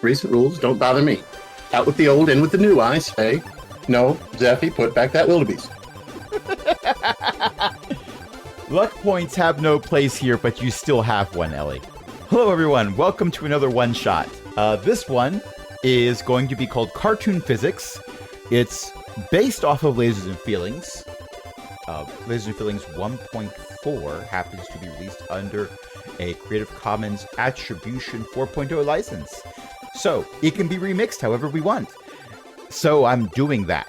Recent rules don't bother me. Out with the old, in with the new, I say. No, Zeffy, put back that wildebeest. Luck points have no place here, but you still have one, Ellie. Hello, everyone. Welcome to another one-shot. This one is going to be called Cartoon Physics. It's based off of Lasers and Feelings. Lasers and Feelings 1.4 happens to be released under a Creative Commons Attribution 4.0 license. So, it can be remixed however we want. So, I'm doing that.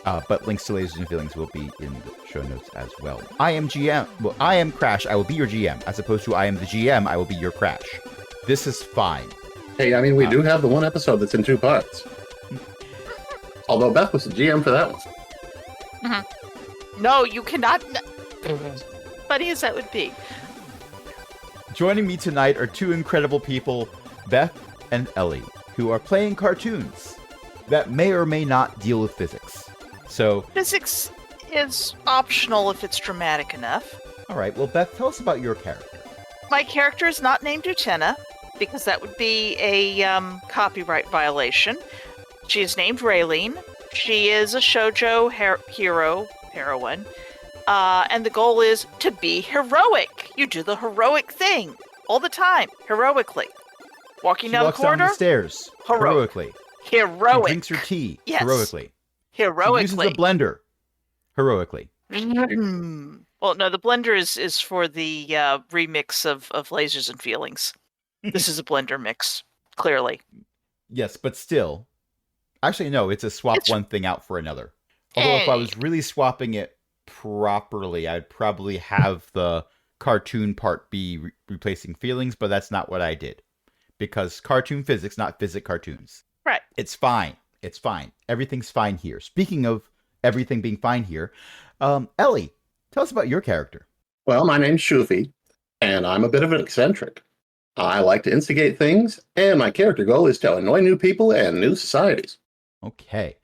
But links to Lasers and Feelings will be in the show notes as well. I am GM. Well, I am Crash. I will be your GM. As opposed to I am the GM, I will be your Crash. This is fine. Hey, I mean, we do have the one episode that's in 2 parts. Although Beth was the GM for that one. Mm-hmm. No, you cannot. Funny as that would be. Joining me tonight are 2 incredible people, Beth and Ellie, who are playing cartoons that may or may not deal with physics. So, Physics is optional if it's dramatic enough. All right, well, Beth, tell us about your character. My character is not named Utena, because that would be a copyright violation. She is named Raylene. She is a shoujo heroine. And the goal is to be heroic. You do the heroic thing all the time, heroically. Walking She down the walks down corridor, the stairs heroically. heroic. She drinks her tea Yes. heroically. Heroically. She uses a blender heroically. Well, no, the blender is for the remix of Lasers and Feelings. This is a blender mix, clearly. Yes, but still. Actually, no, it's a swap one thing out for another. Although if I was really swapping it properly, I'd probably have the cartoon part be replacing feelings, but that's not what I did. Because cartoon physics, not physic cartoons. Right. It's fine. It's fine. Everything's fine here. Speaking of everything being fine here, Ellie, tell us about your character. Well, my name's Shufi, and I'm a bit of an eccentric. I like to instigate things, and my character goal is to annoy new people and new societies. Okay.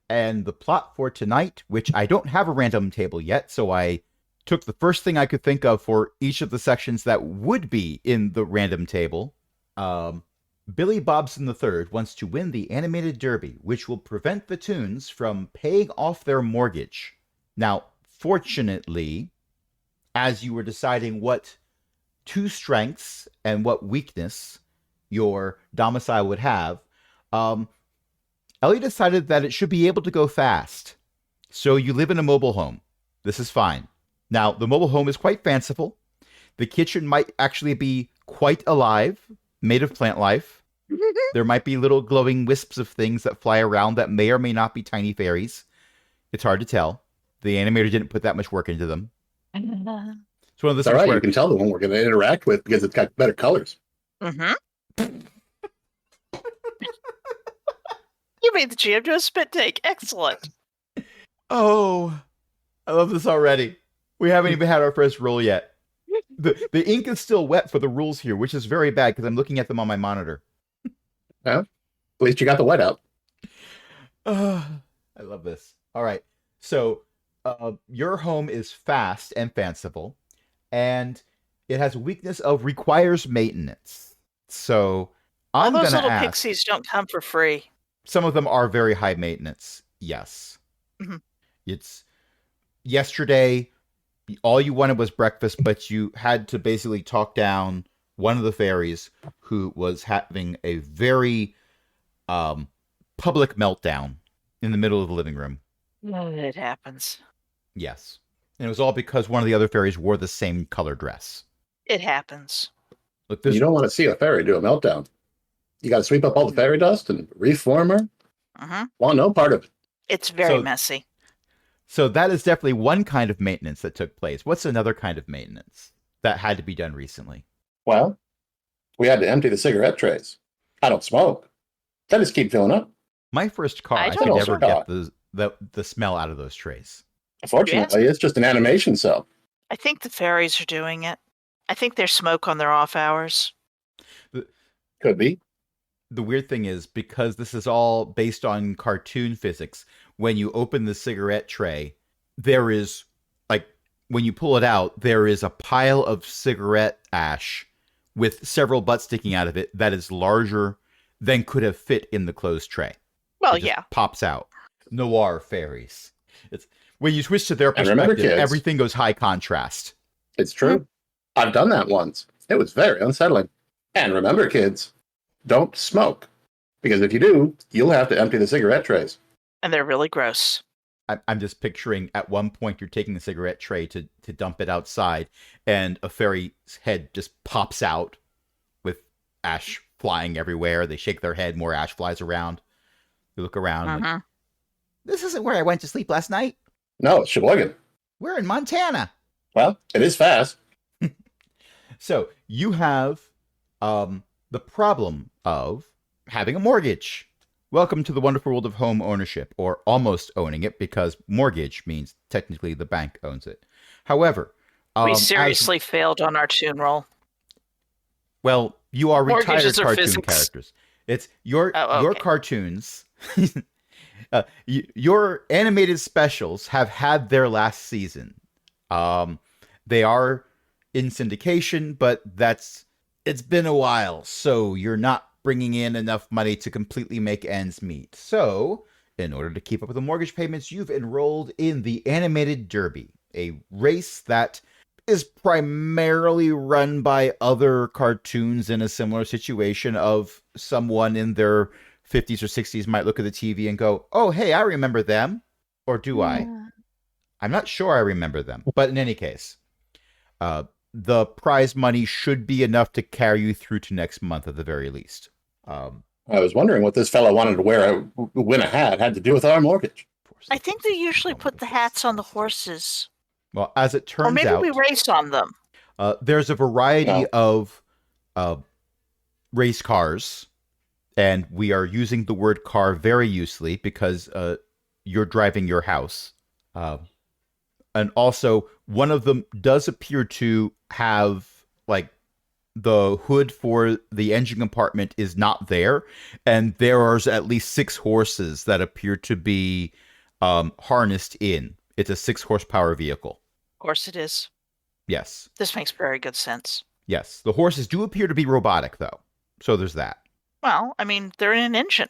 And the plot for tonight, which I don't have a random table yet, so I took the first thing I could think of for each of the sections that would be in the random table. Billy Bobson III wants to win the animated derby, which will prevent the Toons from paying off their mortgage. Now, fortunately, as you were deciding what 2 strengths and what weakness your domicile would have, Ellie decided that it should be able to go fast. So you live in a mobile home. This is fine. Now, the mobile home is quite fanciful. The kitchen might actually be quite alive, made of plant life. There might be little glowing wisps of things that fly around that may or may not be tiny fairies. It's hard to tell. The animator didn't put that much work into them. It's one of those It's all right, where you can tell the one we're going to interact with because it's got better colors. Mm-hmm. You made the GM do a spit take. Excellent. Oh, I love this already. We haven't even had our first roll yet. The ink is still wet for the rules here, which is very bad because I'm looking at them on my monitor. Well, at least you got the white out. I love this. All right. So your home is fast and fanciful, and it has a weakness of requires maintenance. So I'm All going those to little ask. pixies don't come for free. Some of them are very high maintenance. Yes. Mm-hmm. It's yesterday, all you wanted was breakfast, but you had to basically talk down one of the fairies who was having a very public meltdown in the middle of the living room. It happens. Yes. And it was all because one of the other fairies wore the same color dress. It happens. Look, this You don't want to see a fairy do a meltdown. You got to sweep up all the fairy dust and reform her. Mm-hmm. Want no part of it. It's very So- messy. So that is definitely one kind of maintenance that took place. What's another kind of maintenance that had to be done recently? Well, we had to empty the cigarette trays. I don't smoke. They just keep filling up. My first car, I I don't could also never get the smell out of those trays. Unfortunately, it's just an animation cell. I think the fairies are doing it. I think they smoke on their off hours. Could be. The weird thing is, because this is all based on cartoon physics, when you open the cigarette tray, there is, like, when you pull it out, there is a pile of cigarette ash with several butts sticking out of it that is larger than could have fit in the closed tray. Well, It just yeah. pops out. Noir fairies. It's when you switch to their And remember, perspective, kids, everything goes high contrast. It's true. I've done that once. It was very unsettling. And remember, kids, don't smoke. Because if you do, you'll have to empty the cigarette trays. And they're really gross. I'm just picturing at one point you're taking the cigarette tray to dump it outside, and a fairy's head just pops out with ash flying everywhere. They shake their head, more ash flies around. You look around. Like, this isn't where I went to sleep last night. No, it's Sheboygan. We're in Montana. Well, it is fast. So you have the problem of having a mortgage. Welcome to the wonderful world of home ownership, or almost owning it, because mortgage means technically the bank owns it. However, We seriously failed on our tune roll. well, you are retired Mortgages are cartoon physics. characters. It's your okay. cartoons. Your animated specials have had their last season. They are in syndication, but it's been a while, so you're not bringing in enough money to completely make ends meet. So, in order to keep up with the mortgage payments, you've enrolled in the Animated Derby, a race that is primarily run by other cartoons in a similar situation of someone in their 50s or 60s might look at the TV and go, oh, hey, I remember them. Or do I? I'm not sure I remember them. But in any case, the prize money should be enough to carry you through to next month at the very least. I was wondering what this fellow wanted to win a hat had to do with our mortgage. I think they usually put the hats on the horses. Well, as it turns Or maybe out, we race on them. there's a variety of race cars, and we are using the word car very loosely because you're driving your house. And also, one of them does appear to have, like, the hood for the engine compartment is not there, and there are at least 6 horses that appear to be harnessed in. It's a 6-horsepower vehicle. Of course it is. Yes. This makes very good sense. Yes. The horses do appear to be robotic, though. So there's that. Well, I mean, they're in an engine.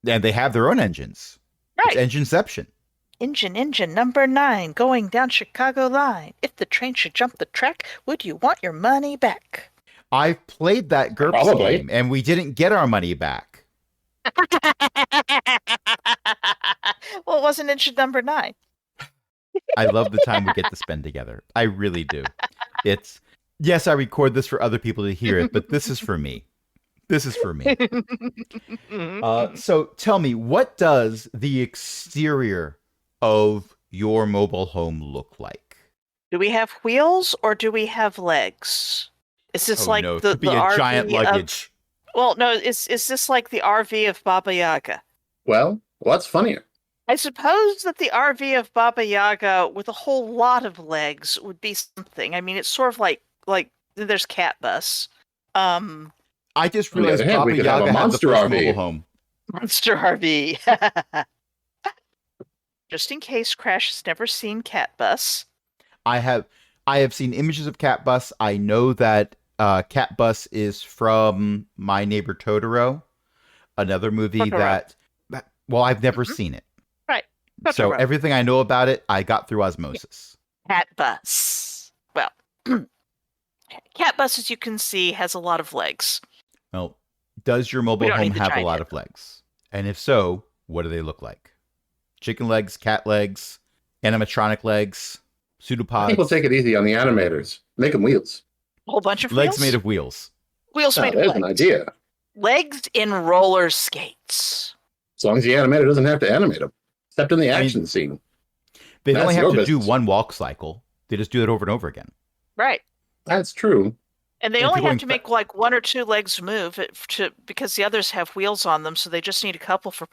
And they have their own engines. Right. It's engineception. Engine number 9, going down Chicago line. If the train should jump the track, would you want your money back? I've played that GURPS Probably. game, and we didn't get our money back. Well, it wasn't engine number 9. I love the time we get to spend together. I really do. Yes, I record this for other people to hear it, but this is for me. This is for me. So tell me, what does the exterior of your mobile home look like? Do we have wheels or do we have legs? Is this like no, it the could be the a RV giant luggage. Well, no, is this like the RV of Baba Yaga? Well, what's funnier? I suppose that the RV of Baba Yaga with a whole lot of legs would be something. I mean, it's sort of like there's Cat Bus. I just On the realized other hand, Baba we could have Yaga a had the monster first RV. mobile home. Monster RV. Just in case Crash has never seen Cat Bus. I have seen images of Cat Bus. I know that Cat Bus is from My Neighbor Totoro, another movie Totoro. well, I've never seen it. Right. So Totoro. everything I know about it, I got through osmosis. Cat Bus. Well, Cat Bus, as you can see, has a lot of legs. Well, does your mobile We don't home need the have a giant lot head, of legs? And if so, what do they look like? Chicken legs, cat legs, animatronic legs, I pseudopods, think we'll take it easy on the animators. Make them wheels. A whole bunch of legs wheels. made of wheels. Wheels Oh, made of there's an legs. idea. Legs in roller skates. As long as the animator doesn't have to animate them, except in the I mean, action scene. They That's only have your to do business. one walk cycle. They just do it over and over again. Right. That's true. And they If only you're have going to make like 1 or 2 legs move because the others have wheels on them, so they just need a couple for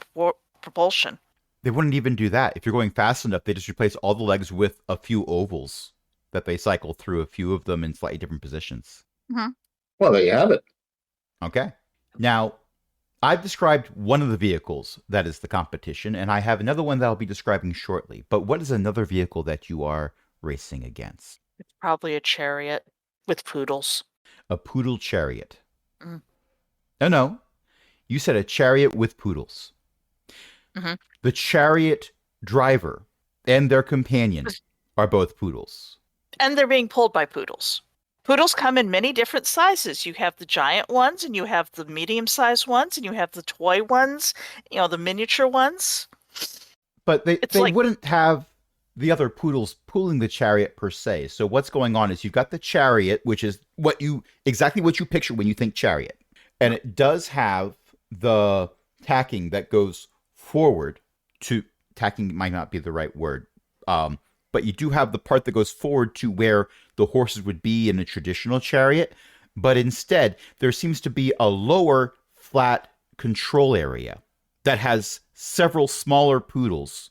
propulsion. They wouldn't even do that. If you're going fast enough, they just replace all the legs with a few ovals that they cycle through, a few of them in slightly different positions. Well, there you have it. Okay. Now, I've described one of the vehicles that is the competition, and I have another one that I'll be describing shortly. But what is another vehicle that you are racing against? It's probably a chariot with poodles. A poodle chariot. Mm. No. You said a chariot with poodles. Mhm. The chariot driver and their companion are both poodles. And they're being pulled by poodles. Poodles come in many different sizes. You have the giant ones, and you have the medium-sized ones, and you have the toy ones, the miniature ones. But they like- wouldn't have the other poodles pulling the chariot per se. So what's going on is you've got the chariot, which is exactly what you picture when you think chariot. And it does have the tacking that goes forward to tacking might not be the right word. But you do have the part that goes forward to where the horses would be in a traditional chariot. But instead, there seems to be a lower flat control area that has several smaller poodles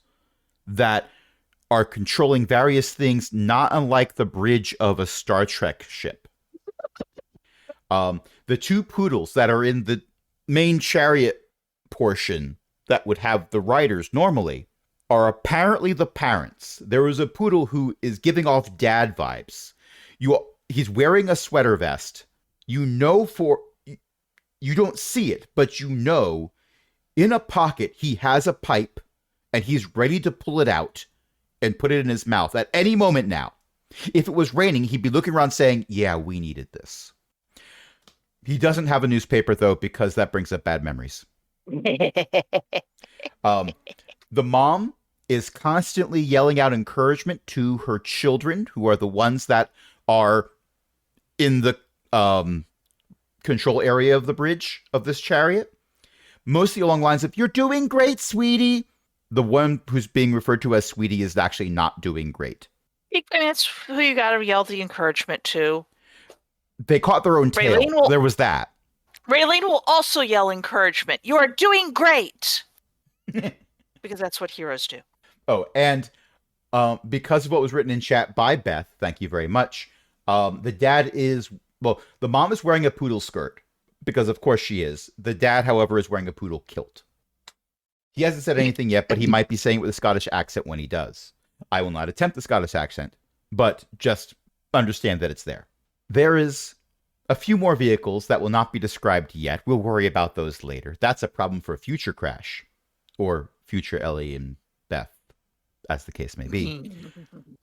that are controlling various things, not unlike the bridge of a Star Trek ship. The two poodles that are in the main chariot portion that would have the riders normally are apparently the parents. There is a poodle who is giving off dad vibes. He's wearing a sweater vest. You don't see it, but in a pocket he has a pipe and he's ready to pull it out and put it in his mouth at any moment now. If it was raining, he'd be looking around saying, yeah, we needed this. He doesn't have a newspaper, though, because that brings up bad memories. The mom is constantly yelling out encouragement to her children, who are the ones that are in the control area of the bridge of this chariot. Mostly along lines of, you're doing great, sweetie. The one who's being referred to as sweetie is actually not doing great. I mean, that's who you got to yell the encouragement to. They caught their own tail. There was that. Raylene will also yell encouragement. You are doing great. Because that's what heroes do. Oh, and because of what was written in chat by Beth, thank you very much, the mom is wearing a poodle skirt, because of course she is. The dad, however, is wearing a poodle kilt. He hasn't said anything yet, but he might be saying it with a Scottish accent when he does. I will not attempt the Scottish accent, but just understand that it's there. There is a few more vehicles that will not be described yet. We'll worry about those later. That's a problem for future Crash, or future Ellie and Beth, as the case may be.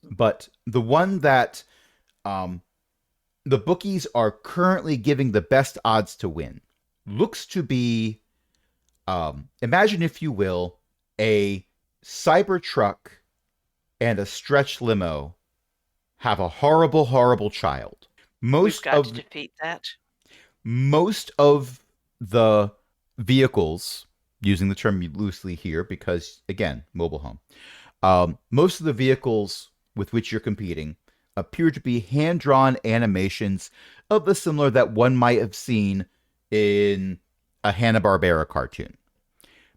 But the one that the bookies are currently giving the best odds to win looks to be, imagine, if you will, a Cybertruck and a stretch limo have a horrible, horrible child. We've got to defeat that. Most of the vehicles, using the term loosely here because, again, mobile home, most of the vehicles with which you're competing appear to be hand-drawn animations of the similar that one might have seen in a Hanna-Barbera cartoon.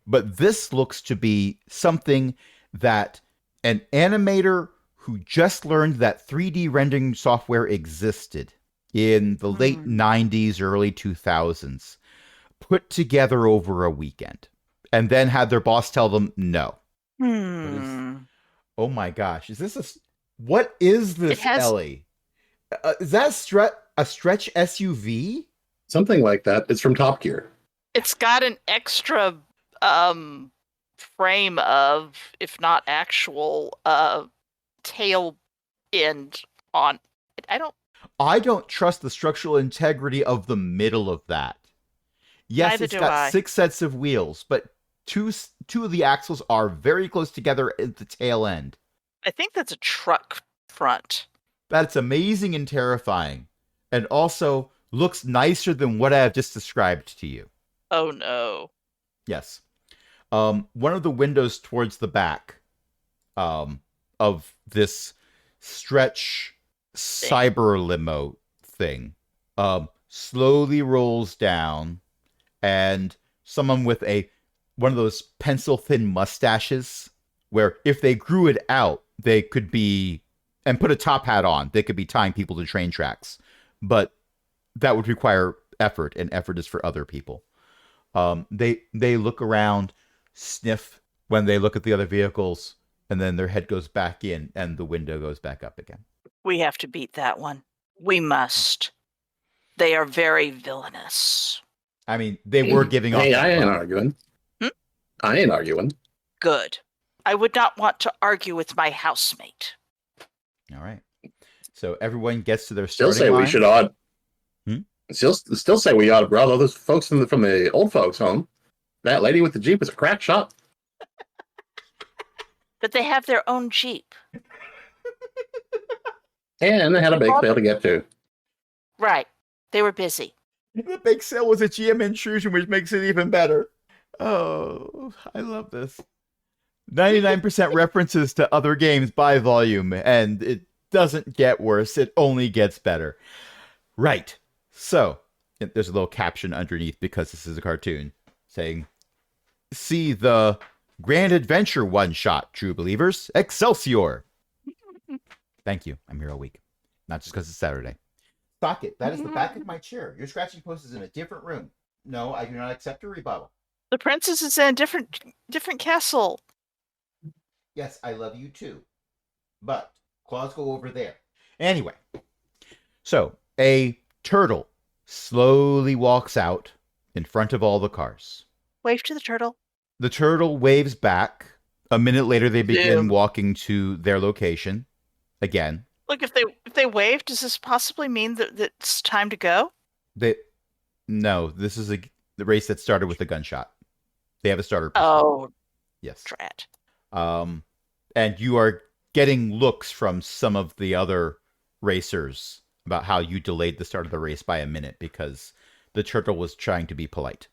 But this looks to be something that an animator who just learned that 3D rendering software existed in the late 90s, early 2000s, put together over a weekend, and then had their boss tell them no. Oh my gosh, what is this, Ellie? Is that a stretch SUV? Something like that. It's from Top Gear. It's got an extra frame of, if not actual, tail end on it. I don't trust the structural integrity of the middle of that. Yes, Neither it's got 6 sets of wheels, but two of the axles are very close together at the tail end. I think that's a truck front. That's amazing and terrifying, and also looks nicer than what I have just described to you. Oh no. Yes. One of the windows towards the back of this stretch cyber limo thing slowly rolls down, and someone with one of those pencil thin mustaches, where if they grew it out, they could be, and put a top hat on, they could be tying people to train tracks. But that would require effort, and effort is for other people. They look around, sniff when they look at the other vehicles, and then their head goes back in and the window goes back up again. We have to beat that one. We must. They are very villainous. I mean, they were giving off Hey, that I ain't vibe. arguing. Hmm? I ain't arguing. Good. I would not want to argue with my housemate. All right. So everyone gets to their Still starting say line. we should odd. Hmm? Still say we ought to brother those folks from the old folks home. That lady with the Jeep was a crack shot. But they have their own Jeep. And they had a big sale to get to. Right. They were busy. The bake sale was a GM intrusion, which makes it even better. Oh, I love this. 99% references to other games by volume, and it doesn't get worse. It only gets better. Right. So, there's a little caption underneath because this is a cartoon saying, see the Grand Adventure one-shot, true believers. Excelsior. Thank you. I'm here all week. Not just because it's Saturday. Socket, that is the back of my chair. Your scratching post is in a different room. No, I do not accept a rebuttal. The princess is in a different castle. Yes, I love you too. But claws go over there. Anyway, so a turtle slowly walks out in front of all the cars. Wave to the turtle. The turtle waves back. A minute later, they begin Zoom. walking to their location again. Look, if they wave, does this possibly mean that it's time to go? No, this is the race that started with a gunshot. They have a starter pistol. Oh, Yes. drat. And you are getting looks from some of the other racers about how you delayed the start of the race by a minute because the turtle was trying to be polite.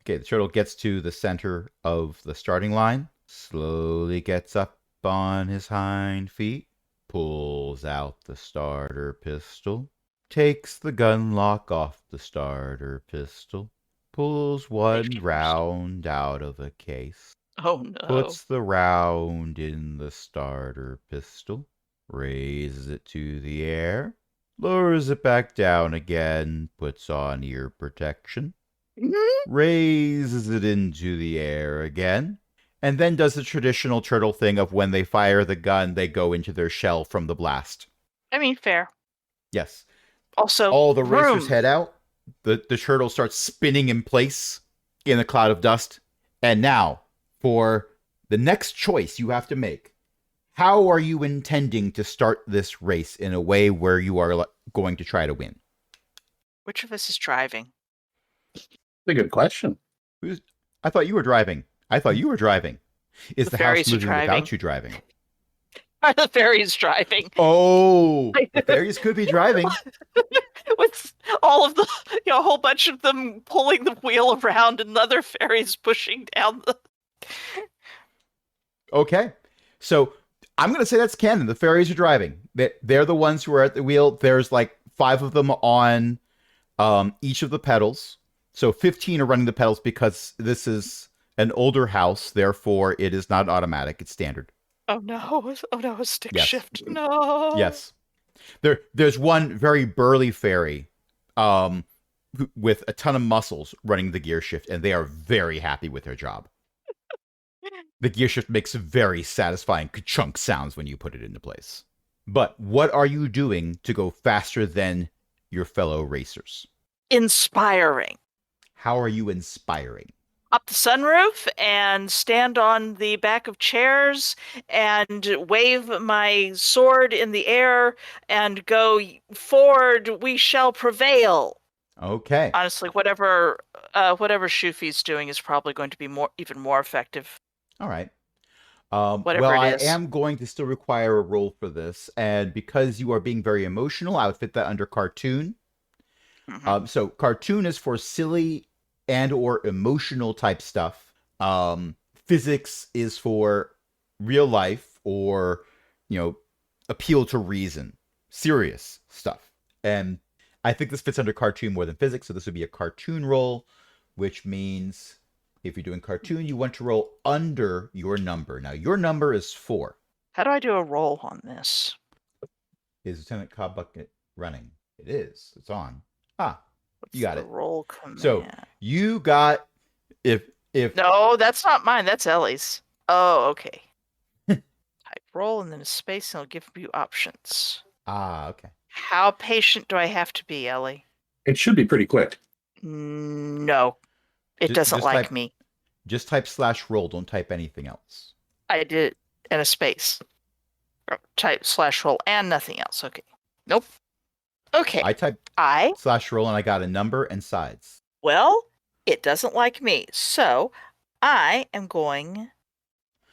Okay, the turtle gets to the center of the starting line, slowly gets up on his hind feet, pulls out the starter pistol, takes the gun lock off the starter pistol, pulls one Safety first. round out of a case, Oh no. puts the round in the starter pistol, raises it to the air, lowers it back down again, puts on ear protection, raises it into the air again, and then does the traditional turtle thing of when they fire the gun, they go into their shell from the blast. I mean, fair. Yes. Also, All the room. racers head out. The turtle starts spinning in place in a cloud of dust. And now, for the next choice you have to make, how are you intending to start this race in a way where you are going to try to win? Which of us is driving? That's a good question. I thought you were driving. Is The the house fairies are moving driving. without you driving? Are the fairies driving? Oh, the fairies could be driving. With all of the, a whole bunch of them pulling the wheel around and other fairies pushing down the... Okay. So I'm going to say that's canon. The fairies are driving. They're the ones who are at the wheel. There's like 5 of them on each of the pedals. So 15 are running the pedals because this is an older house. Therefore, it is not automatic. It's standard. Oh no, a stick Yes. shift. No. Yes. There's one very burly fairy with a ton of muscles running the gear shift, and they are very happy with their job. The gear shift makes very satisfying ka-chunk sounds when you put it into place. But what are you doing to go faster than your fellow racers? Inspiring. How are you inspiring? Up the sunroof and stand on the back of chairs and wave my sword in the air and go forward. We shall prevail. Okay. Honestly, whatever Shufi's doing is probably going to be even more effective. All right. Whatever well, it I is. am going to still require a roll for this, and because you are being very emotional, I would fit that under cartoon. Mhm. So cartoon is for silly and or emotional type stuff. Physics is for real life or, appeal to reason, serious stuff. And I think this fits under cartoon more than physics, so this would be a cartoon roll, which means if you're doing cartoon, you want to roll under your number. Now, your number is 4. How do I do a roll on this? Is Lieutenant Cobbucket running? It is. It's on. Ah, What's you got the it. roll command? So you got if No, that's not mine. That's Ellie's. Oh, okay. Type roll and then a space, and it'll give you options. okay. How patient do I have to be, Ellie? It should be pretty quick. No, it doesn't just like type- me. Just type /roll. Don't type anything else. I did it in a space. Or type /roll and nothing else. Okay. Nope. Okay. I typed /roll and I got a number and sides. Well, it doesn't like me. So I am going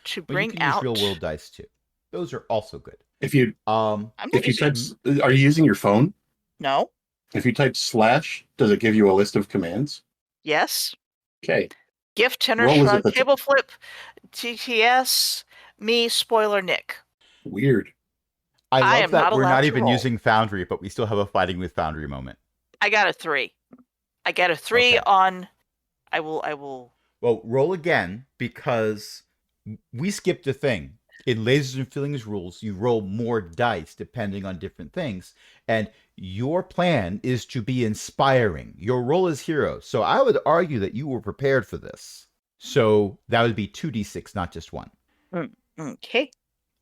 to But you bring can out use real world dice too. Those are also good. If you I'm not if you using- type, are you using your phone? No. If you type /, does it give you a list of commands? Yes. Okay. Gift, tenor, What was shrug, it that's- table flip, TTS, me, spoiler, Nick. Weird. I love am that not we're allowed not to even roll. using Foundry, but we still have a fighting with Foundry moment. I got a 3. I got a 3 Okay. on. I will. Well, roll again because we skipped a thing. In Lasers and Feelings rules, you roll more dice depending on different things. And your plan is to be inspiring. Your role is hero. So I would argue that you were prepared for this. So that would be 2d6, not just 1. Okay.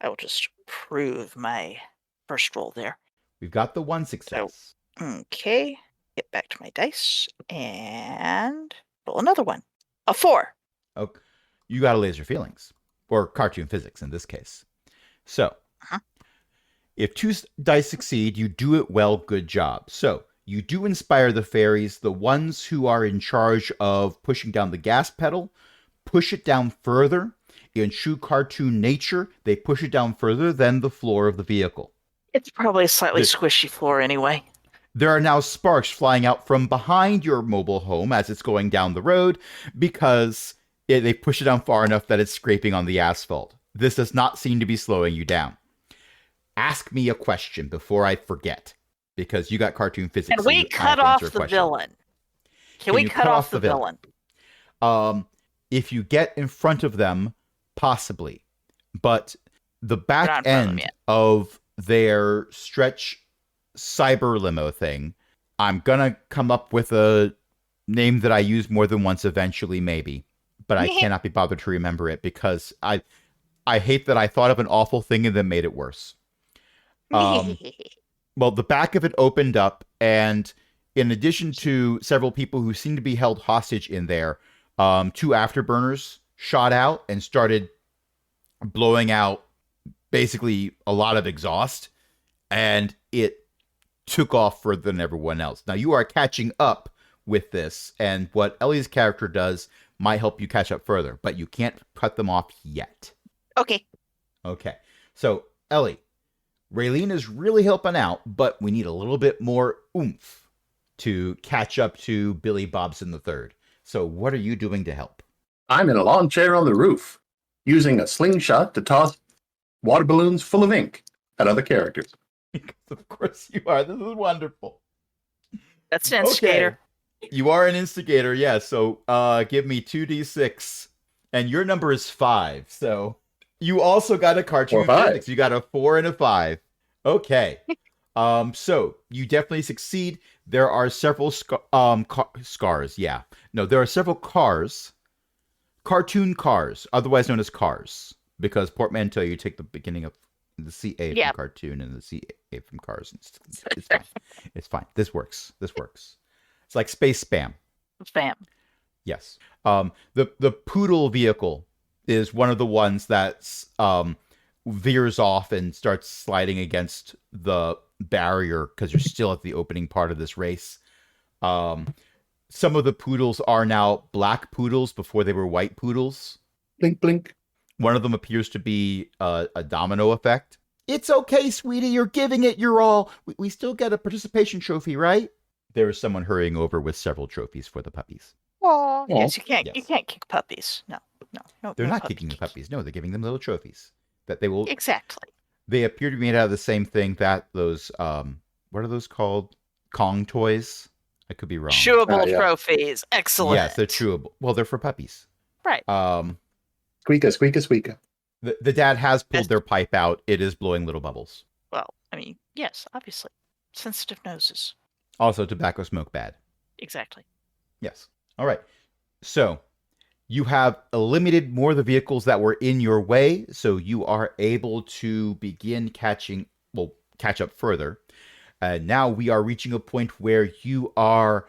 I will just prove my first roll there. We've got the 1 success. Okay. Get back to my dice and roll another one. A 4. Okay. You got a Laser Feelings. Or cartoon physics in this case. So, if 2 dice succeed, you do it well, good job. So, you do inspire the fairies, the ones who are in charge of pushing down the gas pedal, push it down further. In true cartoon nature, they push it down further than the floor of the vehicle. It's probably a slightly This- squishy floor anyway. There are now sparks flying out from behind your mobile home as it's going down the road because they push it down far enough that it's scraping on the asphalt. This does not seem to be slowing you down. Ask me a question before I forget, because you got cartoon physics. Can so we I have cut to off answer a the question. villain? Can Can we you cut off the villain? If you get in front of them, possibly. But the not back in front of them end yet. of their stretch cyber limo thing, I'm gonna come up with a name that I use more than once eventually, maybe. But I cannot be bothered to remember it because I hate that I thought of an awful thing and then made it worse. Well, the back of it opened up, and in addition to several people who seem to be held hostage in there, 2 afterburners shot out and started blowing out basically a lot of exhaust, and it took off further than everyone else. Now, you are catching up with this, and what Ellie's character does might help you catch up further, but you can't cut them off yet. Okay. Okay. So, Ellie, Raylene is really helping out, but we need a little bit more oomph to catch up to Billy Bobson III. So, what are you doing to help? I'm in a lawn chair on the roof, using a slingshot to toss water balloons full of ink at other characters. Because of course you are. This is wonderful. That's an instigator. You are an instigator, yeah. So give me 2d6. And your number is 5. So you also got a cartoon 5. physics. You got a 4 and a 5. Okay. So you definitely succeed. There are several scars, yeah. No, there are several cars. Cartoon cars, otherwise known as cars. Because portmanteau, you take the beginning of the CA Yeah. from cartoon and the CA from cars. It's fine. It's fine. This works. It's like space spam. Bam. Yes. The poodle vehicle is one of the ones that veers off and starts sliding against the barrier because you're still at the opening part of this race. Some of the poodles are now black poodles before they were white poodles. Blink, blink. One of them appears to be a domino effect. It's okay, sweetie. You're giving it your all. We still get a participation trophy, right? There is someone hurrying over with several trophies for the puppies. Oh, yes, you can't. Yes. You can't kick puppies. No. They're no not puppy kicking the kick. puppies. No, they're giving them little trophies that they will. Exactly. They appear to be made out of the same thing that those what are those called? Kong toys. I could be wrong. Chewable yeah. trophies. Excellent. Yes, they're chewable. Well, they're for puppies. Right. Squeaka, squeaka, squeaka. The dad has pulled Yes. their pipe out. It is blowing little bubbles. Well, I mean, yes, obviously. Sensitive noses. Also, tobacco smoke bad. Exactly. Yes. All right. So you have eliminated more of the vehicles that were in your way, so you are able to begin catch up further. And now we are reaching a point where you are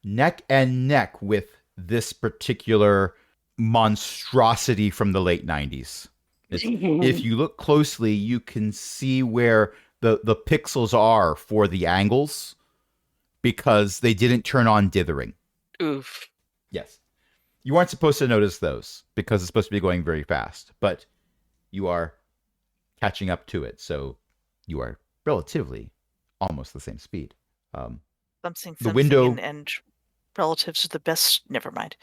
neck and neck with this particular monstrosity from the late 90s. If you look closely, you can see where the pixels are for the angles because they didn't turn on dithering. Oof. Yes. You aren't supposed to notice those because it's supposed to be going very fast, but you are catching up to it. So you are relatively almost the same speed. Something, The window and relatives are the best. Never mind.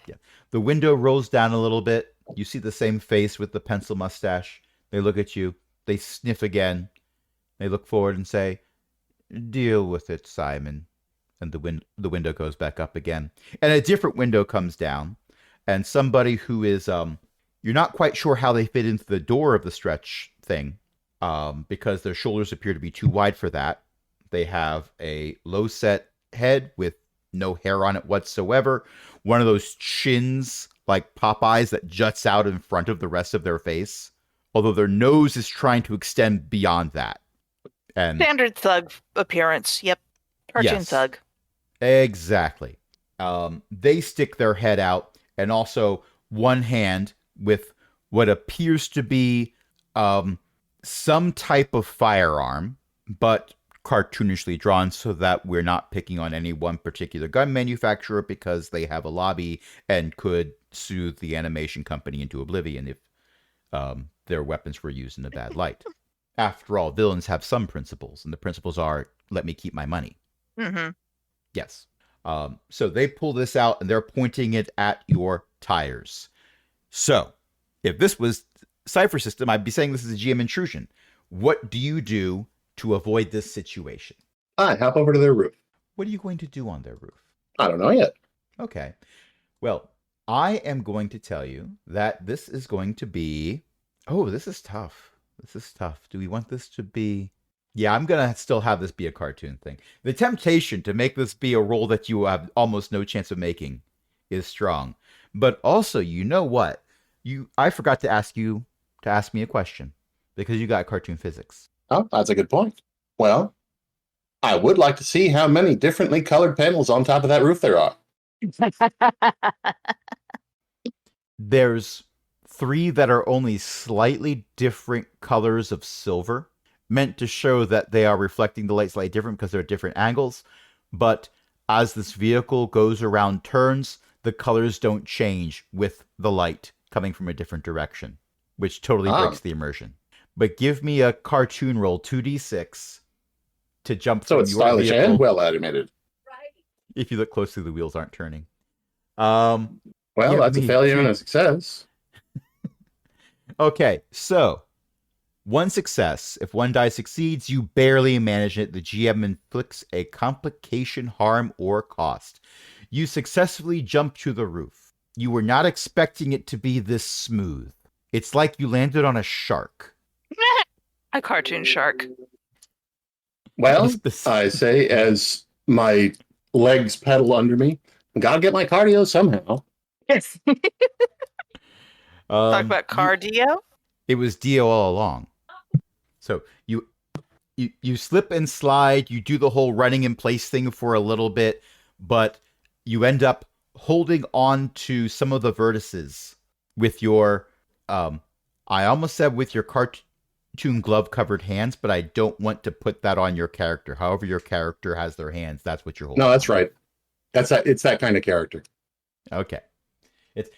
Yeah. The window rolls down a little bit. You see the same face with the pencil mustache. They look at you. They sniff again. They look forward and say, "Deal with it, Simon." And the window goes back up again. And a different window comes down. And somebody who is, you're not quite sure how they fit into the door of the stretch thing, because their shoulders appear to be too wide for that. They have a low set head with no hair on it whatsoever. One of those chins like Popeyes that juts out in front of the rest of their face, although their nose is trying to extend beyond that. And standard thug appearance. Yep. Cartoon thug. Exactly. They stick their head out, and also one hand with what appears to be some type of firearm, but cartoonishly drawn so that we're not picking on any one particular gun manufacturer because they have a lobby and could sue the animation company into oblivion if their weapons were used in a bad light. After all, villains have some principles, and the principles are, let me keep my money. Mm-hmm. Yes. So they pull this out, and they're pointing it at your tires. So, if this was Cypher System, I'd be saying this is a GM intrusion. What do you do to avoid this situation? I hop over to their roof. What are you going to do on their roof? I don't know yet. Okay. Well, I am going to tell you that this is going to be... Oh, this is tough. This is tough. Do we want this to be... Yeah, I'm going to still have this be a cartoon thing. The temptation to make this be a role that you have almost no chance of making is strong. But also, you know what? I forgot to ask you to ask me a question because you got cartoon physics. Oh, that's a good point. Well, I would like to see how many differently colored panels on top of that roof there are. There's 3 that are only slightly different colors of silver, meant to show that they are reflecting the light slightly different because they're at different angles. But as this vehicle goes around turns, the colors don't change with the light coming from a different direction, which totally breaks the immersion. But give me a cartoon roll, 2d6, to jump So from it's your stylish vehicle. and well animated. If you look closely, the wheels aren't turning. Well, that's a failure and a success. Okay, so 1 success. If 1 die succeeds, you barely manage it. The GM inflicts a complication, harm, or cost. You successfully jump to the roof. You were not expecting it to be this smooth. It's like you landed on a shark. A cartoon shark. Well, I say as my legs pedal under me, gotta get my cardio somehow. Yes. Talk about cardio? It was Dio all along. So you slip and slide, you do the whole running in place thing for a little bit, but you end up holding on to some of the vertices with your, I almost said with your cartoon glove covered hands, but I don't want to put that on your character. However your character has their hands, that's what you're holding. No, that's right. It's that kind of character. Okay.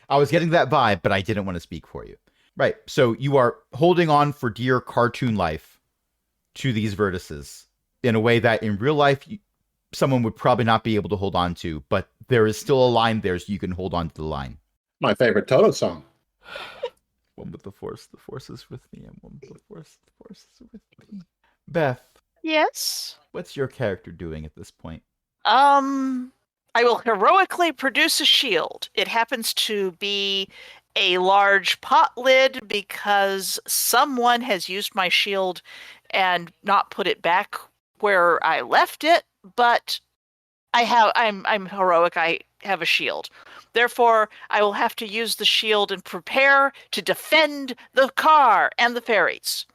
I was getting that vibe, but I didn't want to speak for you. Right. So you are holding on for dear cartoon life to these vertices in a way that in real life, someone would probably not be able to hold on to, but there is still a line there so you can hold on to the line. My favorite Toto song. One with the force is with me, and one with the force is with me. Beth. Yes? What's your character doing at this point? I will heroically produce a shield. It happens to be a large pot lid because someone has used my shield and not put it back where I left it, but I'm heroic. I have a shield. Therefore, I will have to use the shield and prepare to defend the car and the fairies,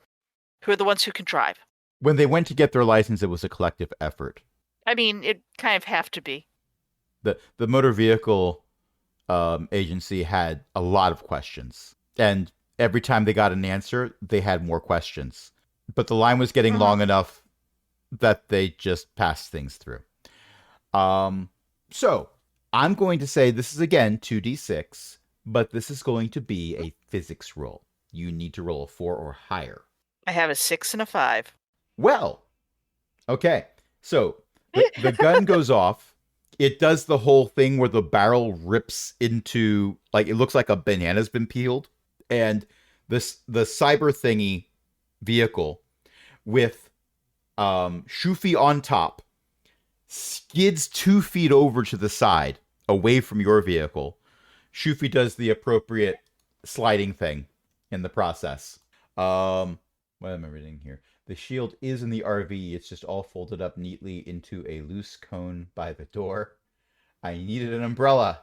who are the ones who can drive. when they went to get their license, it was a collective effort. I mean, it kind of have to be. The motor vehicle agency had a lot of questions, and every time they got an answer, they had more questions. But the line was getting long enough that they just passed things through. So I'm going to say this is again 2d6, but this is going to be a physics roll. You need to roll a 4 or higher. I have a 6 and a 5. Well, okay. So the gun goes off. It does the whole thing where the barrel rips into, like, it looks like a banana's been peeled. And the cyber thingy vehicle with Shufi on top skids 2 feet over to the side, away from your vehicle. Shufi does the appropriate sliding thing in the process. What am I reading here? The shield is in the RV. It's just all folded up neatly into a loose cone by the door. I needed an umbrella.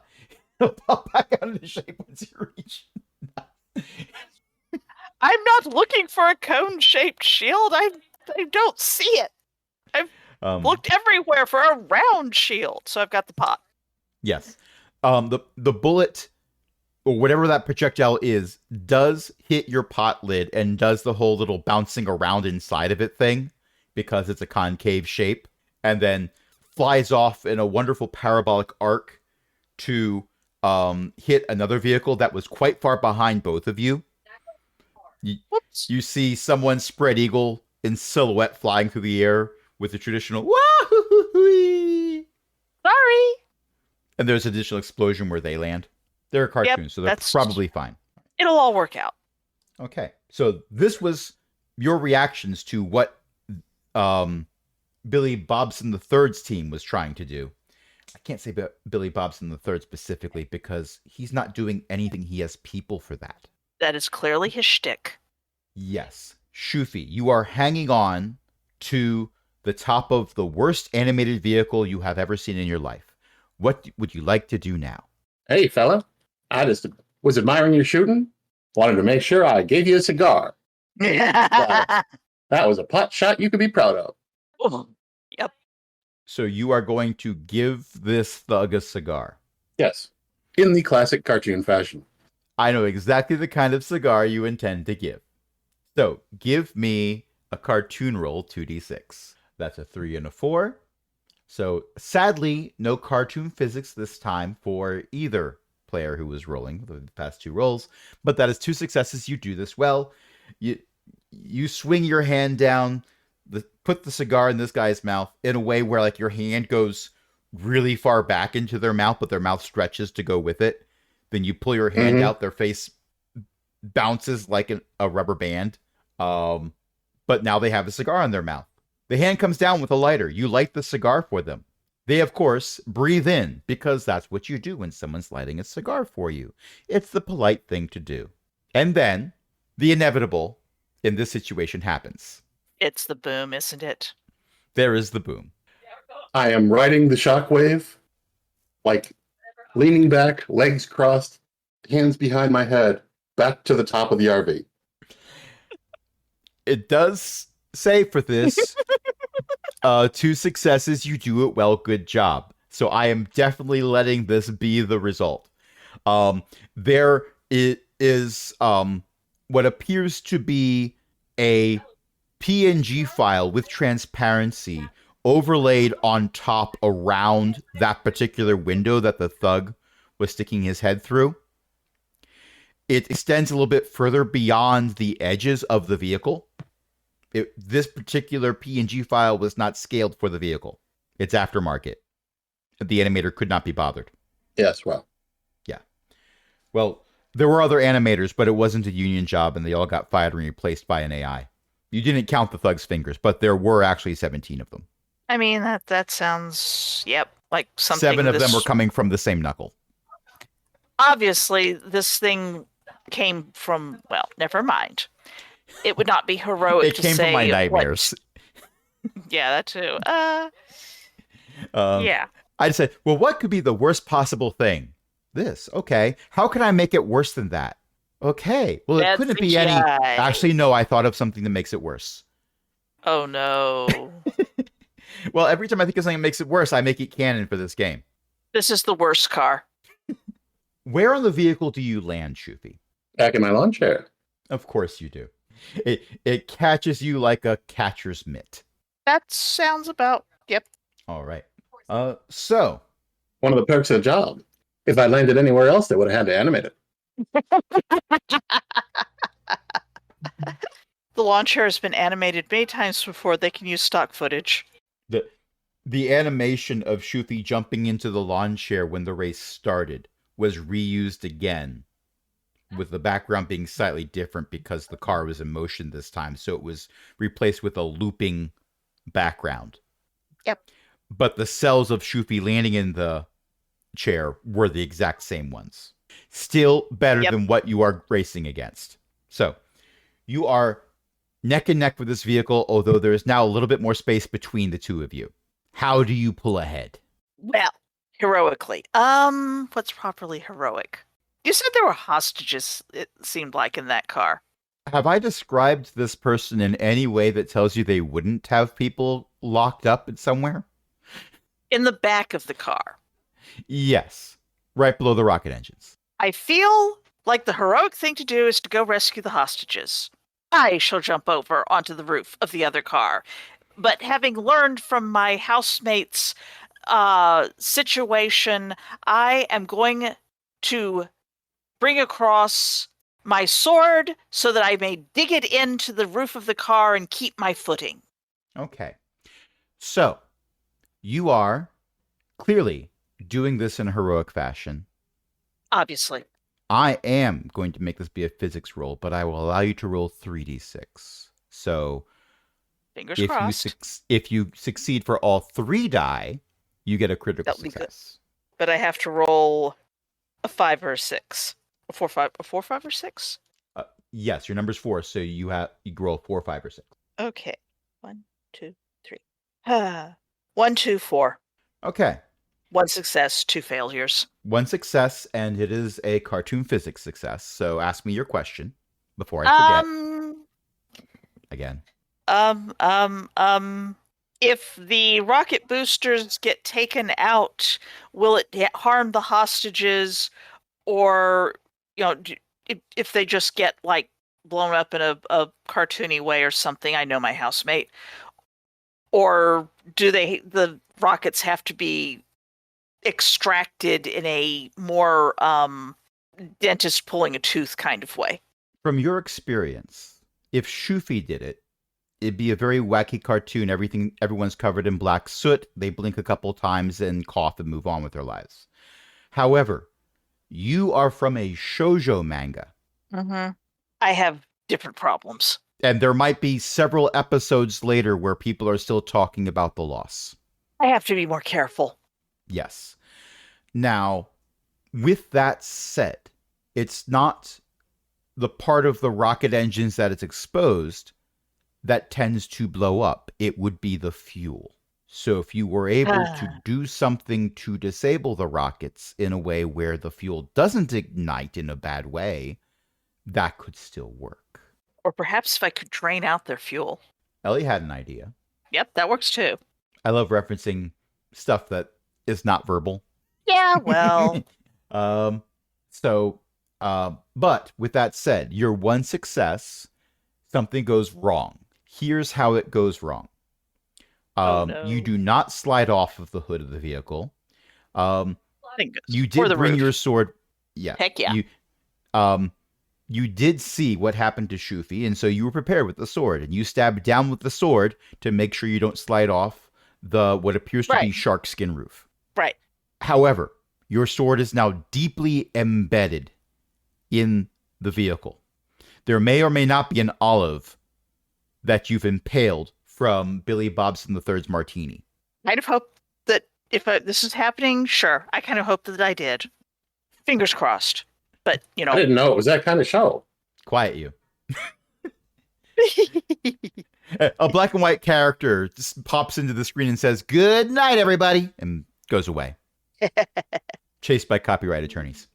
It'll pop back out into shape once you reach. I'm not looking for a cone-shaped shield. I don't see it. I've looked everywhere for a round shield, so I've got the pot. Yes. The bullet, or whatever that projectile is, does hit your pot lid and does the whole little bouncing around inside of it thing, because it's a concave shape, and then flies off in a wonderful parabolic arc to hit another vehicle that was quite far behind both of you. You see someone spread eagle in silhouette flying through the air with the traditional "Wah-hoo-hoo-hoo-ee." Sorry. And there's an additional explosion where they land. They're cartoons, so they're probably fine. It'll all work out. Okay, so this was your reactions to what Billy Bobson III's team was trying to do. I can't say Billy Bobson III specifically because he's not doing anything. He has people for that. That is clearly his shtick. Yes. Shufi, you are hanging on to the top of the worst animated vehicle you have ever seen in your life. What would you like to do now? Hey, fella. I just was admiring your shooting. Wanted to make sure I gave you a cigar. That was a pot shot you could be proud of. Yep. So you are going to give this thug a cigar. Yes. In the classic cartoon fashion. I know exactly the kind of cigar you intend to give. So give me a cartoon roll 2d6. That's a 3 and a 4. So sadly, no cartoon physics this time for either player who was rolling the past 2 rolls, but that is 2 successes. You do this well. You swing your hand down, put the cigar in this guy's mouth in a way where, like, your hand goes really far back into their mouth, but their mouth stretches to go with it. Then you pull your hand out, their face bounces like a rubber band. But now they have a cigar in their mouth. The hand comes down with a lighter. You light the cigar for them. They, of course, breathe in, because that's what you do when someone's lighting a cigar for you. It's the polite thing to do. And then the inevitable in this situation happens. It's the boom, isn't it? There is the boom. I am riding the shockwave, like leaning back, legs crossed, hands behind my head, back to the top of the RV. It does say for this, 2 successes, you do it well, good job. So I am definitely letting this be the result. There is what appears to be a PNG file with transparency overlaid on top around that particular window that the thug was sticking his head through. It extends a little bit further beyond the edges of the vehicle. This particular PNG file was not scaled for the vehicle. It's aftermarket. The animator could not be bothered. Yes, well. Yeah. Well, there were other animators, but it wasn't a union job, and they all got fired and replaced by an AI. You didn't count the thug's fingers, but there were actually 17 of them. I mean, that sounds, like something. 7 of them were coming from the same knuckle. Obviously, this thing came from, well, never mind. It would not be heroic to say... It came from my nightmares. Yeah, that too. Yeah. I said, well, what could be the worst possible thing? This. Okay. How can I make it worse than that? Okay. Well, it couldn't be any... Actually, no, I thought of something that makes it worse. Oh no. Well, every time I think of something that makes it worse, I make it canon for this game. This is the worst car. Where on the vehicle do you land, Shufi? Back in my lawn chair. Of course you do. It catches you like a catcher's mitt. That sounds about, yep. All right. So One of the perks of the job. If I landed anywhere else, they would have had to animate it. The lawn chair has been animated many times before. They can use stock footage. the animation of Shufi jumping into the lawn chair when the race started was reused again, with the background being slightly different because the car was in motion this time. So it was replaced with a looping background. Yep. But the cells of Shufi landing in the chair were the exact same ones. Still better than what you are racing against. So you are neck and neck with this vehicle, although there is now a little bit more space between the two of you. How do you pull ahead? Well, heroically. What's properly heroic? You said there were hostages, it seemed like, in that car. Have I described this person in any way that tells you they wouldn't have people locked up somewhere? In the back of the car. Yes. Right below the rocket engines. I feel like the heroic thing to do is to go rescue the hostages. I shall jump over onto the roof of the other car. But having learned from my housemate's situation, I am going to bring across my sword so that I may dig it into the roof of the car and keep my footing. Okay. So, you are clearly doing this in a heroic fashion. Obviously. I am going to make this be a physics roll, but I will allow you to roll 3d6. So, Fingers crossed. if you succeed for all 3 die, you get a critical success. But I have to roll a 5 or a 6. A 4, 5, or 6? Yes, your number's 4, so you roll 4, 5, or 6. Okay. 1, 2, 3. 1, 2, 4. Okay. 1 success, 2 failures. 1 success, and it is a cartoon physics success. So ask me your question before I forget. Again. If the rocket boosters get taken out, will it harm the hostages, or if they just get like blown up in a cartoony way or something? I know my housemate. Or do the rockets have to be extracted in a more dentist pulling a tooth kind of way? From your experience, if Shufi did it, it'd be a very wacky cartoon. Everyone's covered in black soot. They blink a couple times and cough and move on with their lives. However, you are from a shoujo manga. Mm-hmm. I have different problems. And there might be several episodes later where people are still talking about the loss. I have to be more careful. Yes. Now, with that said, it's not the part of the rocket engines that is exposed that tends to blow up. It would be the fuel. So if you were able to do something to disable the rockets in a way where the fuel doesn't ignite in a bad way, that could still work. Or perhaps if I could drain out their fuel. Ellie had an idea. Yep, that works too. I love referencing stuff that is not verbal. Yeah, well. But with that said, your 1 success, something goes wrong. Here's how it goes wrong. No. You do not slide off of the hood of the vehicle. You did bring your sword. Yeah. Heck yeah. You did see what happened to Shufi, and so you were prepared with the sword, and you stabbed down with the sword to make sure you don't slide off what appears to be shark skin roof. Right. However, your sword is now deeply embedded in the vehicle. There may or may not be an olive that you've impaled from Billy Bobson III's martini. I kind of hope that if this is happening, sure. I kind of hope that I did. Fingers crossed. But, I didn't know it was that kind of show. Quiet you. A black and white character just pops into the screen and says, "Good night, everybody," and goes away. Chased by copyright attorneys.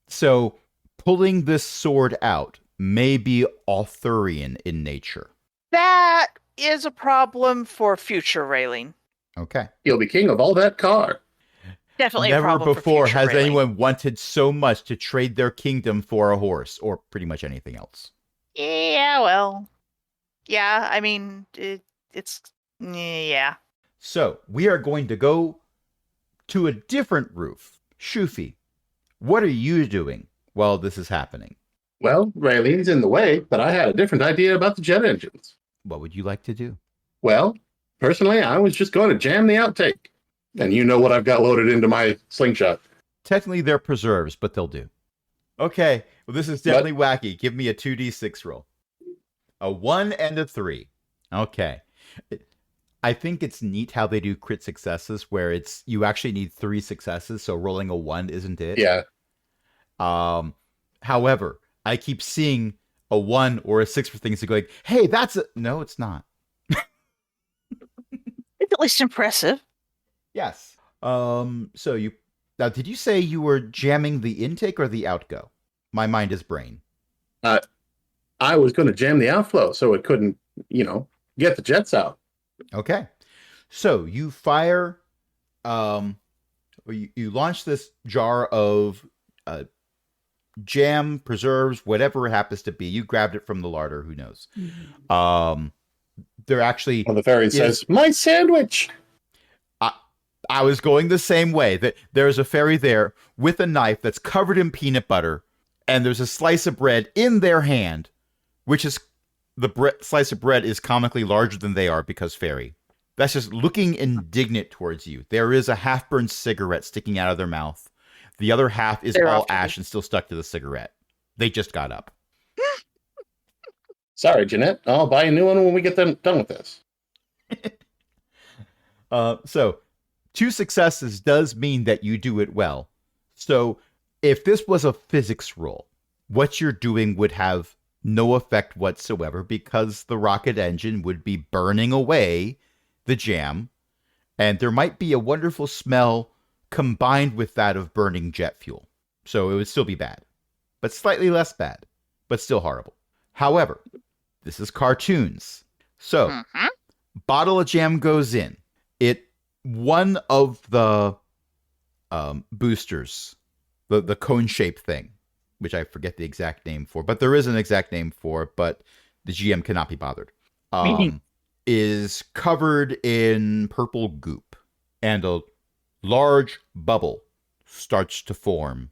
So pulling this sword out may be Arthurian in nature. That is a problem for future Raylene. Okay. You'll be king of all that car. Definitely a Never problem before for future has Raylene. anyone wanted so much to trade their kingdom for a horse, or pretty much anything else. Yeah, well, yeah. I mean, it's yeah. So we are going to go to a different roof. Shufi, what are you doing while this is happening? Well, Rayleigh's in the way, but I had a different idea about the jet engines. What would you like to do? Well, personally, I was just going to jam the outtake. And you know what I've got loaded into my slingshot. Technically, they're preserves, but they'll do. Okay, well, this is definitely wacky. Give me a 2d6 roll. A 1 and a 3. Okay. I think it's neat how they do crit successes, where you actually need 3 successes, so rolling a 1 isn't it? Yeah. However, I keep seeing a 1 or a 6 for things to go like, hey, that's a... No, it's not. It's at least impressive. Yes. So you... Now, did you say you were jamming the intake or the outgo? My mind is brain. I was going to jam the outflow so it couldn't, get the jets out. Okay. So you fire... You launch this jar of jam, preserves, whatever it happens to be. You grabbed it from the larder. Who knows? They're actually... Well, the fairy says, my sandwich! I was going the same way. That there's a fairy there with a knife that's covered in peanut butter, and there's a slice of bread in their hand, which is... The slice of bread is comically larger than they are because fairy. That's just looking indignant towards you. There is a half-burned cigarette sticking out of their mouth. The other half is all ash and still stuck to the cigarette. They just got up. Sorry, Jeanette. I'll buy a new one when we get done with this. So, 2 successes does mean that you do it well. So, if this was a physics roll, what you're doing would have no effect whatsoever because the rocket engine would be burning away the jam, and there might be a wonderful smell combined with that of burning jet fuel. So it would still be bad, but slightly less bad, but still horrible. However, this is cartoons. So, bottle of jam goes in. One of the boosters, the cone-shaped thing, which I forget the exact name for, but there is an exact name for it, but the GM cannot be bothered. Is covered in purple goop, and a large bubble starts to form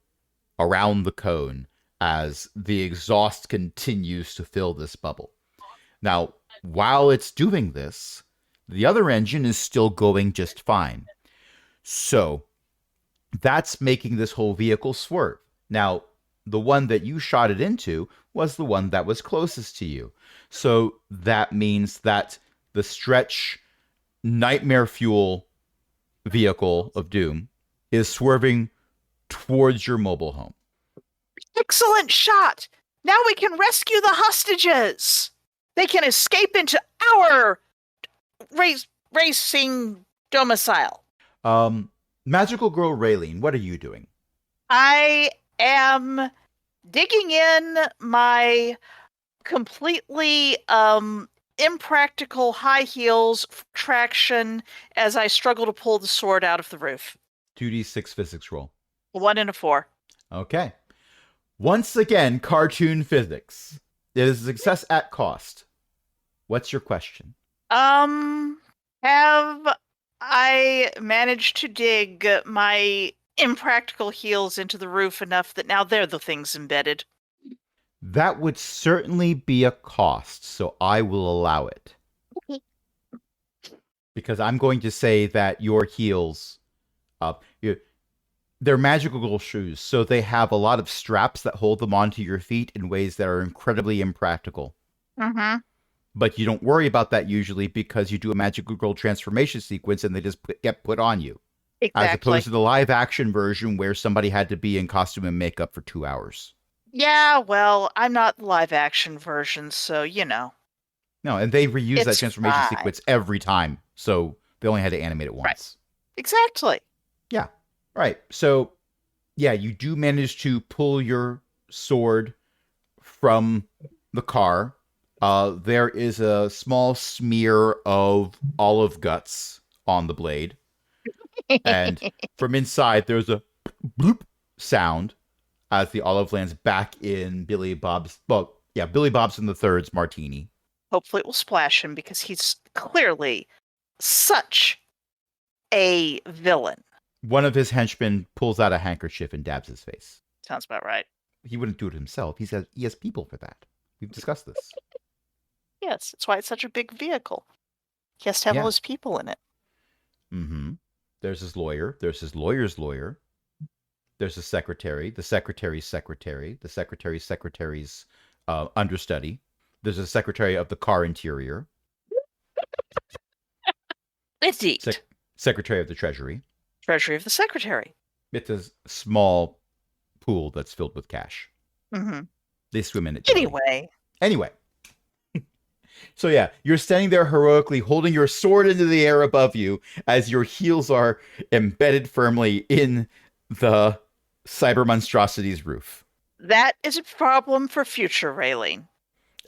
around the cone as the exhaust continues to fill this bubble. Now, while it's doing this, the other engine is still going just fine. So, that's making this whole vehicle swerve. Now, the one that you shot it into was the one that was closest to you. So, that means that the stretch nightmare fuel vehicle of doom is swerving towards your mobile home. Excellent shot! Now we can rescue the hostages! They can escape into our racing domicile. Magical Girl Raylene, what are you doing? I am digging in my completely impractical high heels traction as I struggle to pull the sword out of the roof. 2d6 physics roll. 1 and a 4. Okay. Once again, cartoon physics. It is a success at cost. What's your question? Have I managed to dig my impractical heels into the roof enough that now they're the things embedded? That would certainly be a cost, so I will allow it. Okay. Because I'm going to say that your heels, they're magical girl shoes, so they have a lot of straps that hold them onto your feet in ways that are incredibly impractical. Mm-hmm. But you don't worry about that usually because you do a magical girl transformation sequence and they just get put on you. Exactly. As opposed to the live action version where somebody had to be in costume and makeup for 2 hours. Yeah, well, I'm not the live action version, so No, and they reuse that transformation sequence every time, so they only had to animate it once. Right. Exactly. Yeah. Right. So, yeah, you do manage to pull your sword from the car. There is a small smear of olive guts on the blade. And from inside, there's a bloop sound as the olive lands back in Billy Bob's and the Third's martini. Hopefully it will splash him because he's clearly such a villain. One of his henchmen pulls out a handkerchief and dabs his face. Sounds about right. He wouldn't do it himself. He has people for that. We've discussed this. Yes, that's why it's such a big vehicle. He has to have all his people in it. Mm-hmm. There's his lawyer. There's his lawyer's lawyer. There's his secretary. The secretary's secretary. The secretary's secretary's understudy. There's a secretary of the car interior. Indeed. Secretary of the Treasury. Treasury of the Secretary. It's a small pool that's filled with cash. Mm-hmm. They swim in it. Anyway. So yeah, you're standing there heroically holding your sword into the air above you as your heels are embedded firmly in the cyber monstrosity's roof. That is a problem for future Raylene.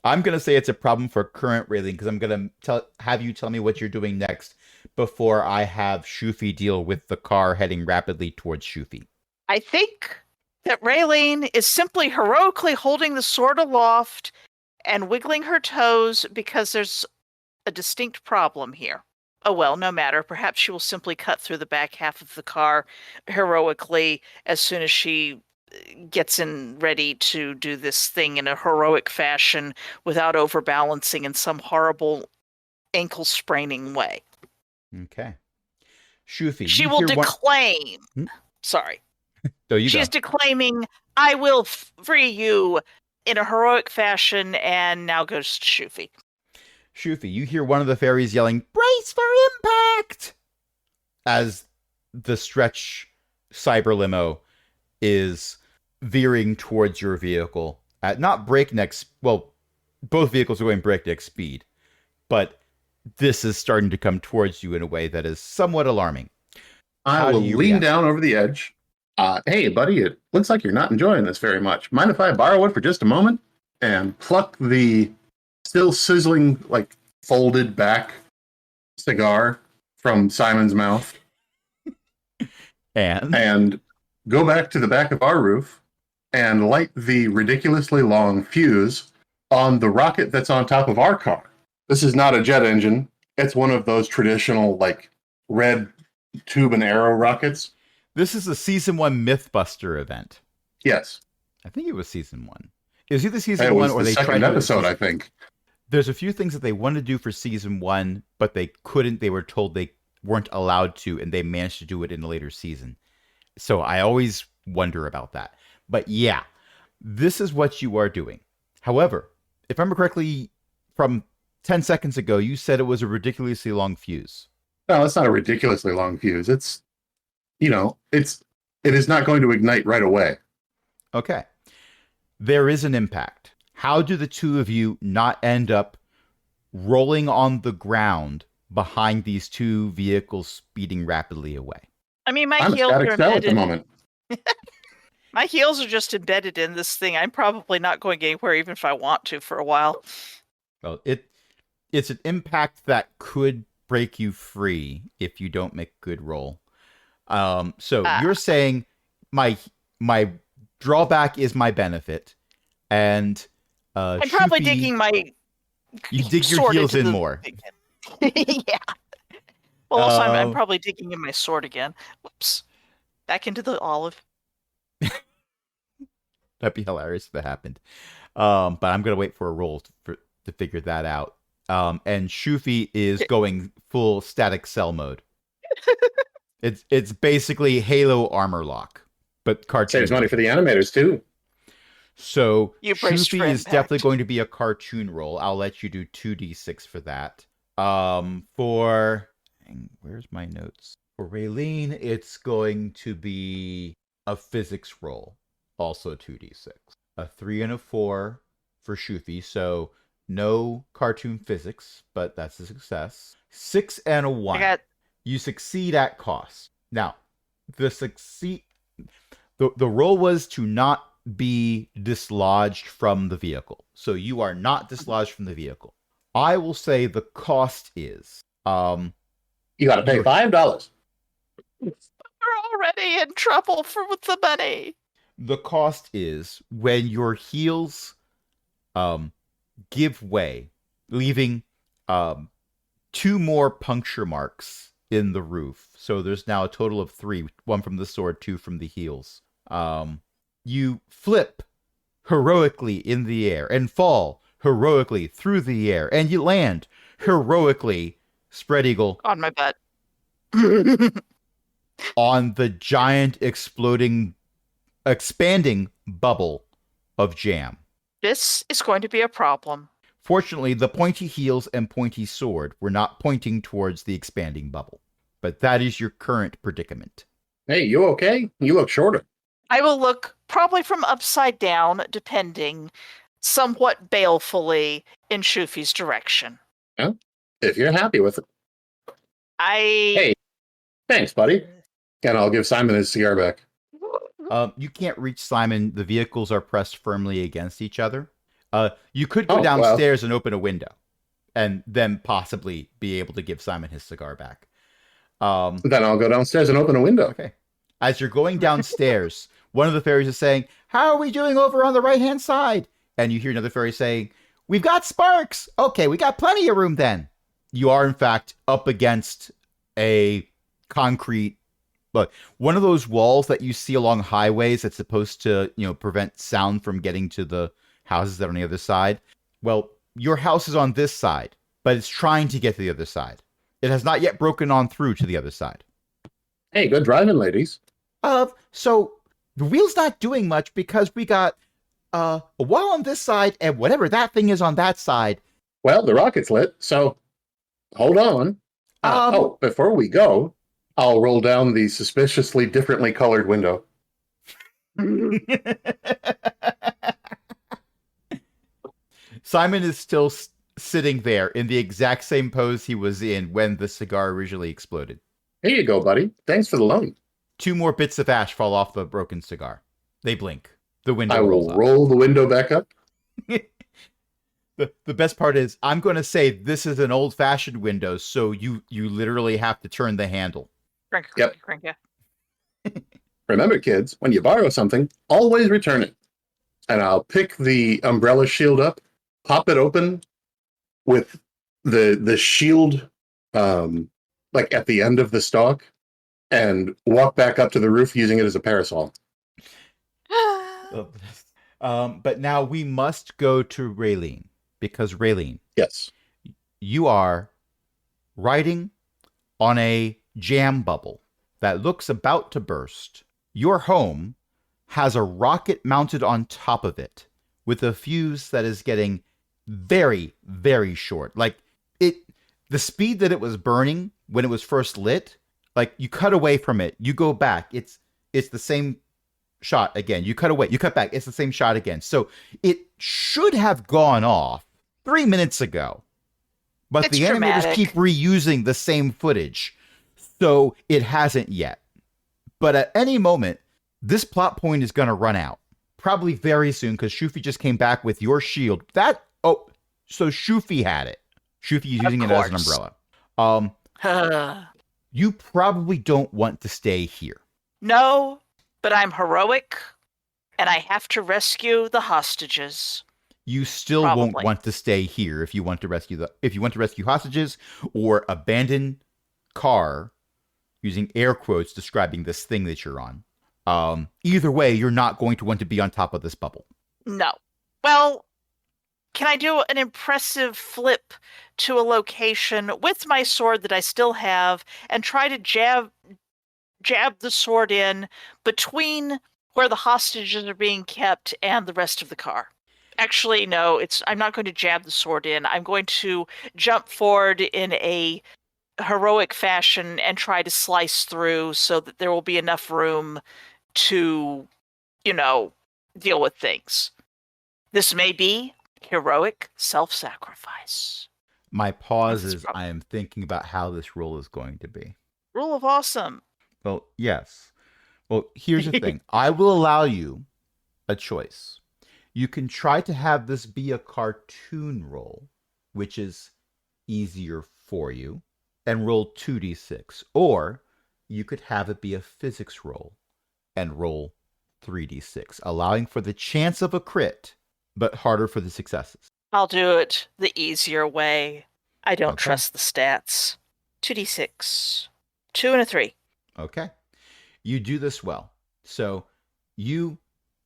I'm going to say it's a problem for current Raylene because I'm going to have you tell me what you're doing next before I have Shufi deal with the car heading rapidly towards Shufi. I think that Raylene is simply heroically holding the sword aloft and wiggling her toes because there's a distinct problem here. Oh well, no matter. Perhaps she will simply cut through the back half of the car heroically as soon as she gets in ready to do this thing in a heroic fashion without overbalancing in some horrible ankle spraining way. Okay. Shufi. She will declaim. Sorry. She's declaiming, I will free you in a heroic fashion, and now goes to Shufi. Shufi, you hear one of the fairies yelling, "Brace for impact!" as the stretch cyber limo is veering towards your vehicle at not breakneck, well, both vehicles are going breakneck speed, but this is starting to come towards you in a way that is somewhat alarming. I will lean down over the edge. Hey, buddy, it looks like you're not enjoying this very much. Mind if I borrow it for just a moment? And pluck the still sizzling, like, folded back cigar from Simon's mouth. And go back to the back of our roof and light the ridiculously long fuse on the rocket that's on top of our car. This is not a jet engine. It's one of those traditional, like, red tube and arrow rockets. This is a season 1 Mythbuster event. Yes. I think it was season 1. It was either season 1 or they tried second episode, I think. There's a few things that they wanted to do for season 1, but they couldn't. They were told they weren't allowed to, and they managed to do it in a later season. So I always wonder about that. But yeah, this is what you are doing. However, if I remember correctly, from 10 seconds ago, you said it was a ridiculously long fuse. No, it's not a ridiculously long fuse. It's, it is not going to ignite right away. Okay. There is an impact. How do the two of you not end up rolling on the ground behind these two vehicles speeding rapidly away? I mean, I'm heels are embedded. at the moment. My heels are just embedded in this thing. I'm probably not going anywhere even if I want to for a while. Well, it's an impact that could break you free if you don't make a good roll. So you're saying my drawback is my benefit, and I'm probably digging my you dig your heels in more. Yeah. Well, also I'm probably digging in my sword again. Whoops. Back into the olive. That'd be hilarious if that happened. But I'm gonna wait for a roll to figure that out. And Shufi is going full static cell mode. It's basically Halo armor lock, but cartoon. Saves money for the animators too. So Shufi is definitely going to be a cartoon roll. I'll let you do 2d6 for that. Where's my notes? For Raylene, it's going to be a physics roll, also 2d6. A 3 and a 4 for Shufi, so no cartoon physics, but that's a success. 6 and a 1. You succeed at cost. Now, the roll was to not be dislodged from the vehicle. So you are not dislodged from the vehicle. I will say the cost is You got to pay $5. We're already in trouble with the money. the cost is when your heels give way, leaving 2 more puncture marks in the roof. So there's now a total of 3, 1 from the sword, 2 from the heels. You flip heroically in the air and fall heroically through the air, and you land heroically, spread eagle, On my butt. on the giant expanding bubble of jam. This is going to be a problem. Fortunately, the pointy heels and pointy sword were not pointing towards the expanding bubble. But that is your current predicament. Hey, you okay? You look shorter. I will look probably from upside down, depending, somewhat balefully in Shufi's direction. Well, if you're happy with it. Hey, thanks, buddy. And I'll give Simon his cigar back. You can't reach Simon. The vehicles are pressed firmly against each other. You could go Oh, downstairs and open a window, and then possibly be able to give Simon his cigar back. Then I'll go downstairs and open a window. Okay. As you're going downstairs, one of the fairies is saying, "How are we doing over on the right-hand side?" And you hear another fairy saying, "We've got sparks." Okay, we got plenty of room then. You are, in fact, up against a concrete, look, one of those walls that you see along highways that's supposed to, prevent sound from getting to the houses that are on the other side. Well, your house is on this side, but it's trying to get to the other side. It has not yet broken on through to the other side. Hey, good driving, ladies. So the wheel's not doing much because we got a wall on this side and whatever that thing is on that side. Well, the rocket's lit, so hold on. Before we go, I'll roll down the suspiciously differently colored window. Simon is still sitting there in the exact same pose he was in when the cigar originally exploded. Here you go, buddy. Thanks for the loan. 2 more bits of ash fall off the broken cigar. They blink. The window I rolls will up. roll the window back up. The best part is I'm going to say this is an old-fashioned window, so you literally have to turn the handle. crank, Yep. yeah. Remember, kids, when you borrow something, always return it. And I'll pick the umbrella shield up, pop it open with the shield like at the end of the stalk, and walk back up to the roof using it as a parasol. But now we must go to Raylene, because Raylene, Yes. you are riding on a jam bubble that looks about to burst. Your home has a rocket mounted on top of it with a fuse that is getting very, very short. Like the speed that it was burning when it was first lit, like you cut away from it, you go back, it's the same shot again. You cut away, you cut back, it's the same shot again. So it should have gone off 3 minutes ago. But It's the animators dramatic. keep reusing the same footage. So it hasn't yet. But at any moment, this plot point is going to run out. Probably very soon, because Shufi just came back with your shield. So Shufi had it. Shufi is using it as an course. umbrella. You probably don't want to stay here. No, but I'm heroic, and I have to rescue the hostages. You still Probably. won't want to stay here if you want to rescue hostages or abandon car, using air quotes describing this thing that you're on. Either way, you're not going to want to be on top of this bubble. No. Well, can I do an impressive flip to a location with my sword that I still have and try to jab the sword in between where the hostages are being kept and the rest of the car? Actually, no, I'm not going to jab the sword in. I'm going to jump forward in a heroic fashion and try to slice through so that there will be enough room to, deal with things. This may be heroic self-sacrifice. My pause That's is I am thinking about how this roll is going to be. Rule of awesome. Well, yes. Well, here's the thing. I will allow you a choice. You can try to have this be a cartoon roll, which is easier for you, and roll 2d6. Or you could have it be a physics roll and roll 3d6, allowing for the chance of a crit, but harder for the successes. I'll do it the easier way. I don't Okay. trust the stats. 2d6. 2 and a 3. Okay. You do this well. So you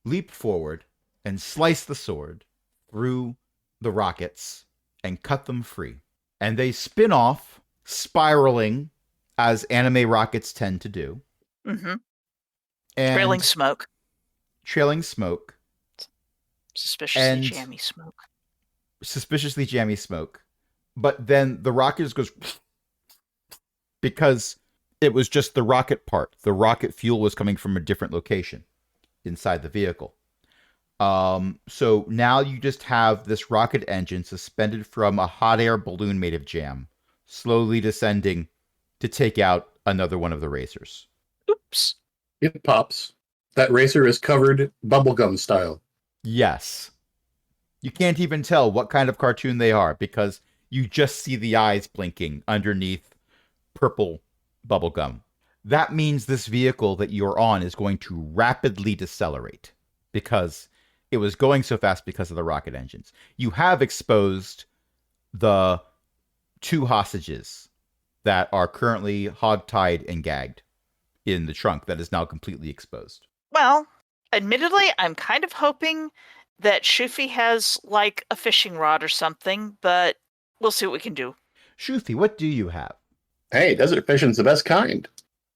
leap forward and slice the sword through the rockets and cut them free. And they spin off, spiraling as anime rockets tend to do. Mm-hmm. And Trailing smoke. Trailing smoke. Suspiciously jammy smoke. Suspiciously jammy smoke. But then the rocket just goes because it was just the rocket part. The rocket fuel was coming from a different location inside the vehicle. So now you just have this rocket engine suspended from a hot air balloon made of jam, slowly descending to take out another one of the racers. Oops. It pops. That racer is covered bubblegum style. Yes. You can't even tell what kind of cartoon they are because you just see the eyes blinking underneath purple bubblegum. That means this vehicle that you're on is going to rapidly decelerate because it was going so fast because of the rocket engines. You have exposed the 2 hostages that are currently hogtied and gagged in the trunk that is now completely exposed. Well, admittedly, I'm kind of hoping that Shufi has, like, a fishing rod or something, but we'll see what we can do. Shufi, what do you have? Hey, desert fishing's the best kind.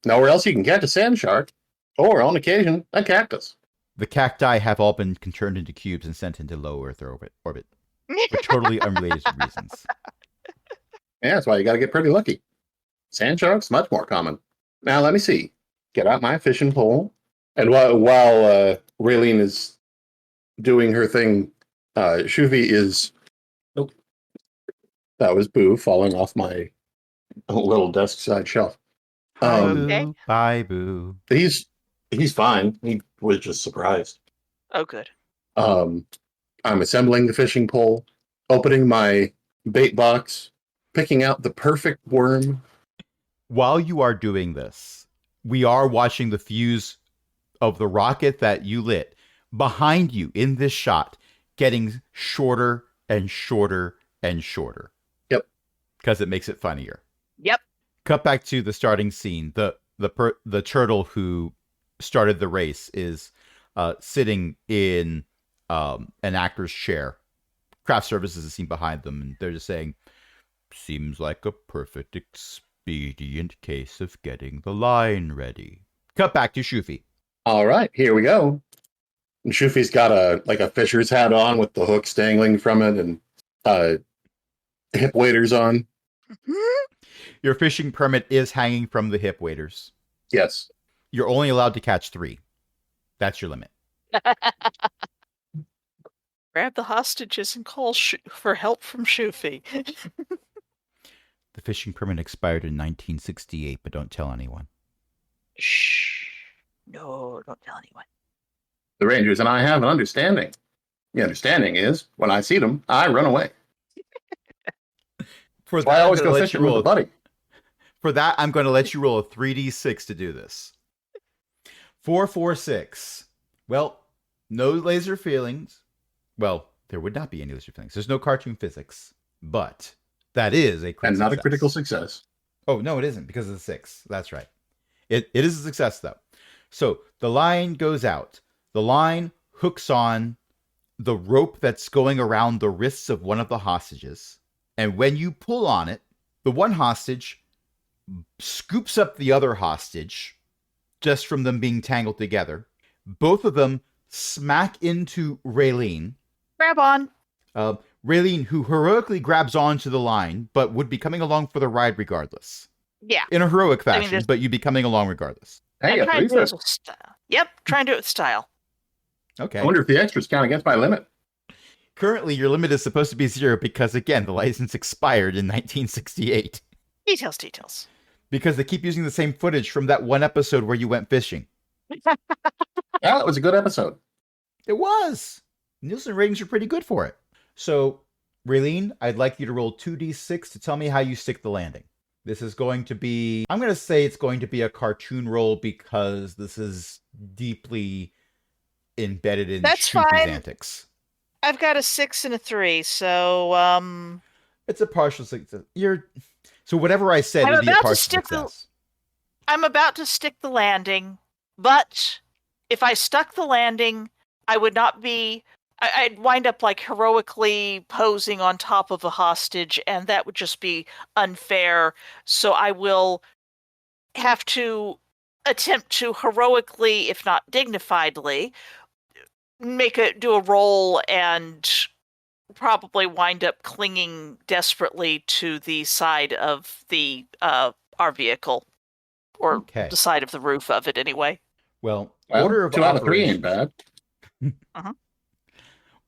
Nowhere else you can catch a sand shark, or on occasion, a cactus. The cacti have all been turned into cubes and sent into low Earth orbit for totally unrelated reasons. Yeah, that's why you gotta get pretty lucky. Sand sharks, much more common. Now, let me see. Get out my fishing pole. And while Raylene is doing her thing, Shuvi is... Oh, that was Boo falling off my little desk side shelf. Okay. Bye, Boo. He's fine. He was just surprised. Oh, good. I'm assembling the fishing pole, opening my bait box, picking out the perfect worm. While you are doing this, we are watching the fuse of the rocket that you lit behind you in this shot getting shorter and shorter and shorter. Yep. Because it makes it funnier. Yep. Cut back to the starting scene. The turtle who started the race is sitting in an actor's chair. Craft services is seen behind them, and they're just saying, "Seems like a perfect expedient case of getting the line ready." Cut back to Shufi. All right, here we go. And Shufi's got a fisher's hat on with the hooks dangling from it and hip waders on. Your fishing permit is hanging from the hip waders. Yes. You're only allowed to catch 3. That's your limit. Grab the hostages and call for help from Shufi. The fishing permit expired in 1968, but don't tell anyone. Shh. No, don't tell anyone. The Rangers and I have an understanding. The understanding is, when I see them, I run away. For That's why I always go fishing with a buddy. For that, I'm going to let you roll a 3d6 to do this. 4, 4, 6. Well, no laser feelings. Well, there would not be any laser feelings. There's no cartoon physics. But that is a critical And not success. a critical success. Oh, no, it isn't because of the 6. That's right. It is a success, though. So the line goes out. The line hooks on the rope that's going around the wrists of one of the hostages. And when you pull on it, the one hostage scoops up the other hostage just from them being tangled together. Both of them smack into Raylene. Grab on. Raylene, who heroically grabs onto the line, but would be coming along for the ride regardless. Yeah. In a heroic fashion, but you'd be coming along regardless. Hey, I'm a trying to do it 3-6. with style. Yep, trying to do it with style. Okay. I wonder if the extras count against my limit. Currently, your limit is supposed to be 0 because, again, the license expired in 1968. Details. Because they keep using the same footage from that one episode where you went fishing. Well, it was a good episode. It was. Nielsen ratings are pretty good for it. So, Raylene, I'd like you to roll 2d6 to tell me how you stick the landing. This is going to be, I'm going to say it's going to be a cartoon roll because this is deeply embedded in That's Shufi's fine. antics. I've got a 6 and a 3, so It's a partial success. So whatever I said would be a partial success. I'm about to stick the landing, but if I stuck the landing, I would not be. I'd wind up like heroically posing on top of a hostage, and that would just be unfair. So I will have to attempt to heroically, if not dignifiedly, do a roll and probably wind up clinging desperately to the side of the our vehicle, or the side of the roof of it anyway. Well, order of 2 out of 3 ain't bad.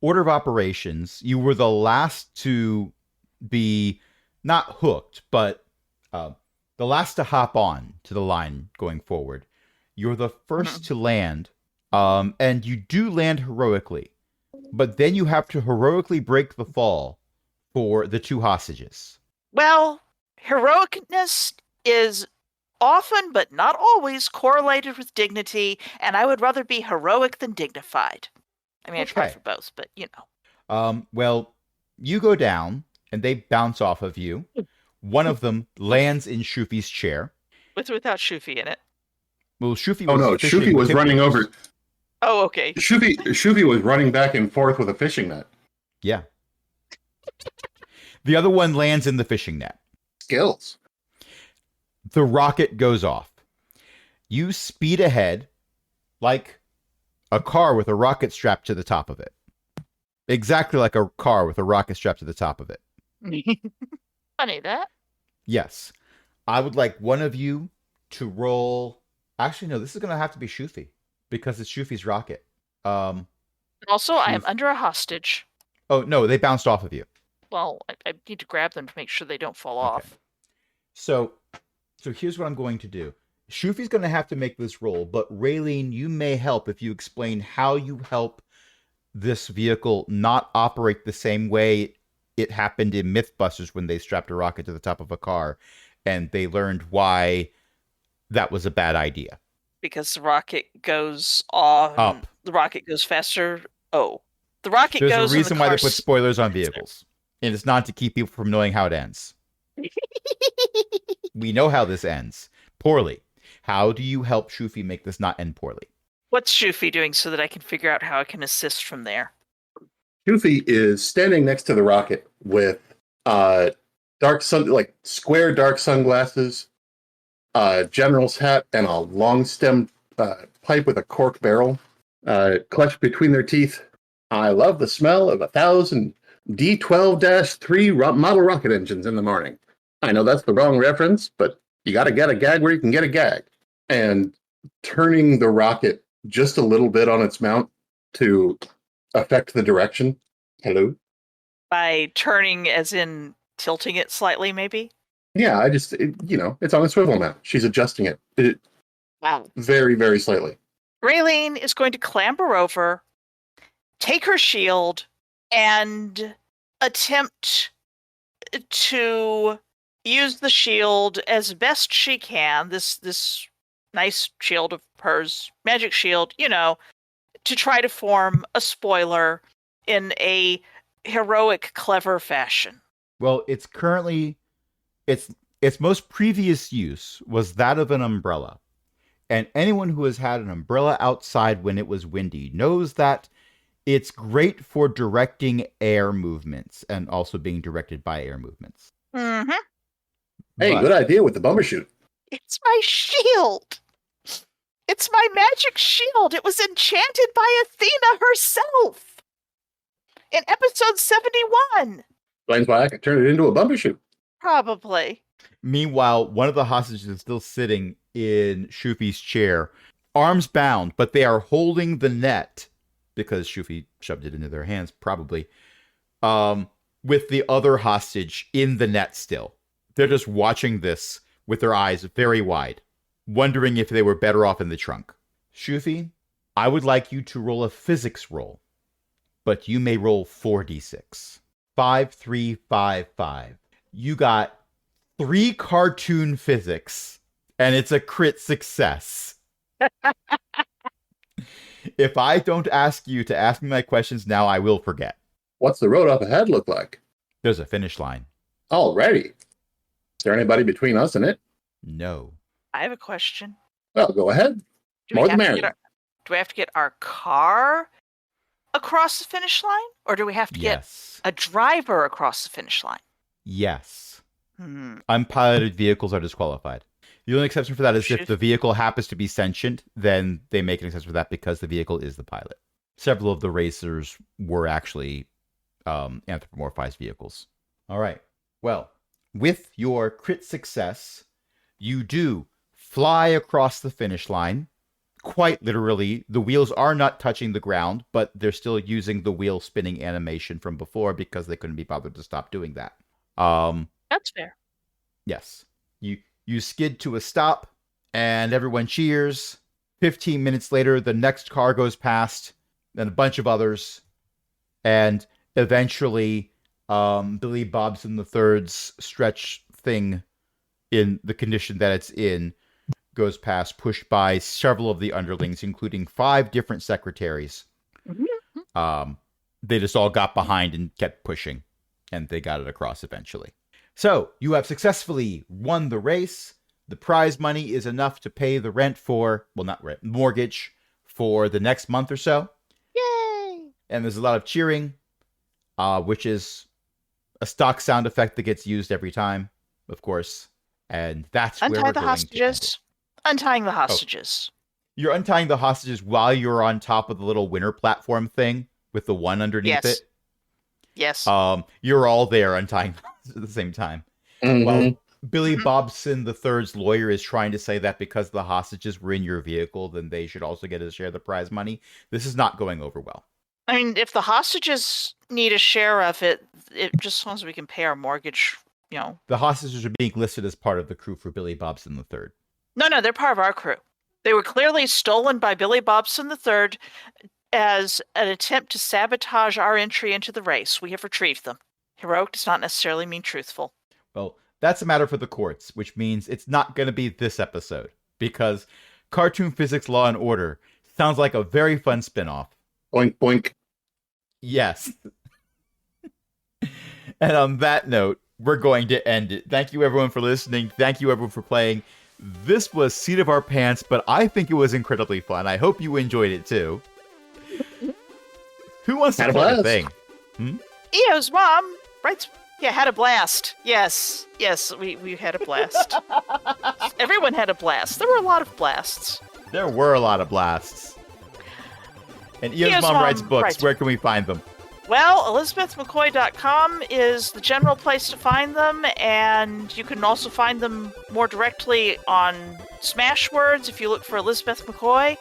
Order of operations, you were the last to be not hooked, but the last to hop on to the line going forward. You're the first to land, and you do land heroically, but then you have to heroically break the fall for the 2 hostages. Well, heroicness is often, but not always, correlated with dignity, and I would rather be heroic than dignified. I mean, I try for both, but you know. Well, you go down, and they bounce off of you. One of them lands in Shufi's chair. With or without Shufi in it? Well, Shufi was Oh no, Shufi was running over. Oh, okay. Shufi was running back and forth with a fishing net. Yeah. The other one lands in the fishing net. Skills. The rocket goes off. You speed ahead like a car with a rocket strapped to the top of it. Exactly like a car with a rocket strapped to the top of it. Funny that. Yes. I would like one of you to roll. Actually, no, this is going to have to be Shufi because it's Shufi's rocket. Also, I am under a hostage. Oh, no, they bounced off of you. Well, I need to grab them to make sure they don't fall off. So here's what I'm going to do. Shufi's going to have to make this roll, but Raylene, you may help if you explain how you help this vehicle not operate the same way it happened in Mythbusters when they strapped a rocket to the top of a car, and they learned why that was a bad idea. Because the rocket goes up. The rocket goes faster. Oh. The rocket goes... There's a reason why they put spoilers on vehicles. And it's not to keep people from knowing how it ends. We know how this ends. Poorly. How do you help Shufi make this not end poorly? What's Shufi doing so that I can figure out how I can assist from there? Shufi is standing next to the rocket with square dark sunglasses, general's hat, and a long stem pipe with a cork barrel clutched between their teeth. I love the smell of 1,000 D12-3 model rocket engines in the morning. I know that's the wrong reference, but you got to get a gag where you can get a gag. And turning the rocket just a little bit on its mount to affect the direction. Hello? By turning as in tilting it slightly, maybe? Yeah, it's on a swivel now. She's adjusting it. Wow. Very, very slightly. Raylene is going to clamber over, take her shield, and attempt to use the shield as best she can, this nice shield of hers, magic shield, to try to form a spoiler in a heroic, clever fashion. Well, it's currently, its most previous use was that of an umbrella. And anyone who has had an umbrella outside when it was windy knows that it's great for directing air movements and also being directed by air movements. Mm-hmm. Hey, good idea with the bumbershoot. It's my shield. It's my magic shield. It was enchanted by Athena herself in episode 71. Explains why I could turn it into a bumbershoot. Probably. Meanwhile, one of the hostages is still sitting in Shufi's chair, arms bound, but they are holding the net because Shufi shoved it into their hands, probably, with the other hostage in the net still. They're just watching this with their eyes very wide, wondering if they were better off in the trunk. Shufi, I would like you to roll a physics roll, but you may roll 4d6. 5, 3, 5, 5. You got 3 cartoon physics, and it's a crit success. If I don't ask you to ask me my questions now, I will forget. What's the road up ahead look like? There's a finish line. Already. Is there anybody between us and it? No. I have a question. Well, go ahead. Do More we the have to merrier. get do we have to get our car across the finish line? Or do we have to get Yes. a driver across the finish line? Yes. Hmm. Unpiloted vehicles are disqualified. The only exception for that is if Shoot. the vehicle happens to be sentient, then they make an exception for that because the vehicle is the pilot. Several of the racers were actually anthropomorphized vehicles. All right. Well, with your crit success, you do fly across the finish line. Quite literally, the wheels are not touching the ground, but they're still using the wheel spinning animation from before because they couldn't be bothered to stop doing that. That's fair. Yes. You skid to a stop, and everyone cheers. 15 minutes later, the next car goes past, and a bunch of others, and eventually, Billy Bobson III's stretch thing in the condition that it's in goes past, pushed by several of the underlings, including 5 different secretaries. They just all got behind and kept pushing, and they got it across eventually. So, you have successfully won the race. The prize money is enough to pay the rent for, well, not rent, mortgage for the next month or so. Yay! And there's a lot of cheering, which is a stock sound effect that gets used every time, of course. And that's where we're Untie the going to end it. hostages. Untying the hostages. You're untying the hostages while you're on top of the little winter platform thing with the one underneath Yes. it. Yes. You're all there untying at the same time. Mhm. Well, Billy Bobson III's lawyer is trying to say that because the hostages were in your vehicle, then they should also get a share of the prize money. This is not going over well. I mean, if the hostages need a share of it, just as long as we can pay our mortgage, you know. The hostages are being listed as part of the crew for Billy Bobson III. No, they're part of our crew. They were clearly stolen by Billy Bobson III as an attempt to sabotage our entry into the race. We have retrieved them. Heroic does not necessarily mean truthful. Well, that's a matter for the courts, which means it's not going to be this episode, because Cartoon Physics Law and Order sounds like a very fun spinoff. Boink, boink. Yes. And on that note, we're going to end it. Thank you, everyone, for listening. Thank you, everyone, for playing. This was Seat of Our Pants, but I think it was incredibly fun. I hope you enjoyed it, too. Who wants to Had a play a blast. thing? Eo's mom, right? Yeah, had a blast. Yes, we had a blast. Everyone had a blast. There were a lot of blasts. There were a lot of blasts. And Eo's mom writes books. writes- Where can we find them? Well, ElizabethMcCoy.com is the general place to find them, and you can also find them more directly on Smashwords if you look for Elizabeth McCoy.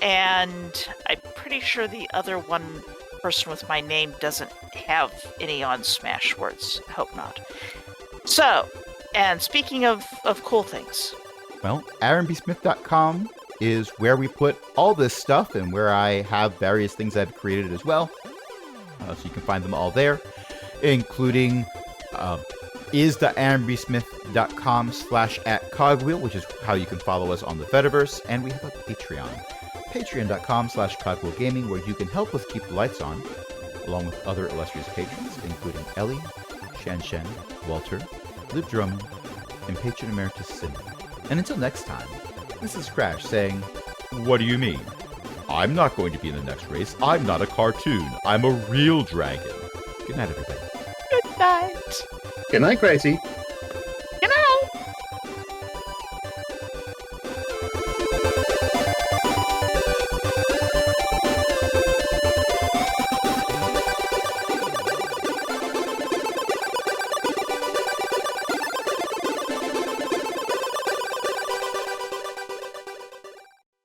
And I'm pretty sure the other one person with my name doesn't have any on Smashwords. I hope not. So, and speaking of cool things, Well, AaronBSmith.com is where we put all this stuff and where I have various things I've created as well. So you can find them all there, including is the AaronBSmith.com/@Cogwheel, which is how you can follow us on the Fediverse, and we have a Patreon. Patreon.com/CogwheelGaming, where you can help us keep the lights on, along with other illustrious patrons, including Ellie, Shan Shen, Walter, Liv Drummond, and Patron Emeritus Cindy. And until next time, this is Crash saying, what do you mean? I'm not going to be in the next race. I'm not a cartoon. I'm a real dragon. Good night, everybody. good night. Good night, Gracie.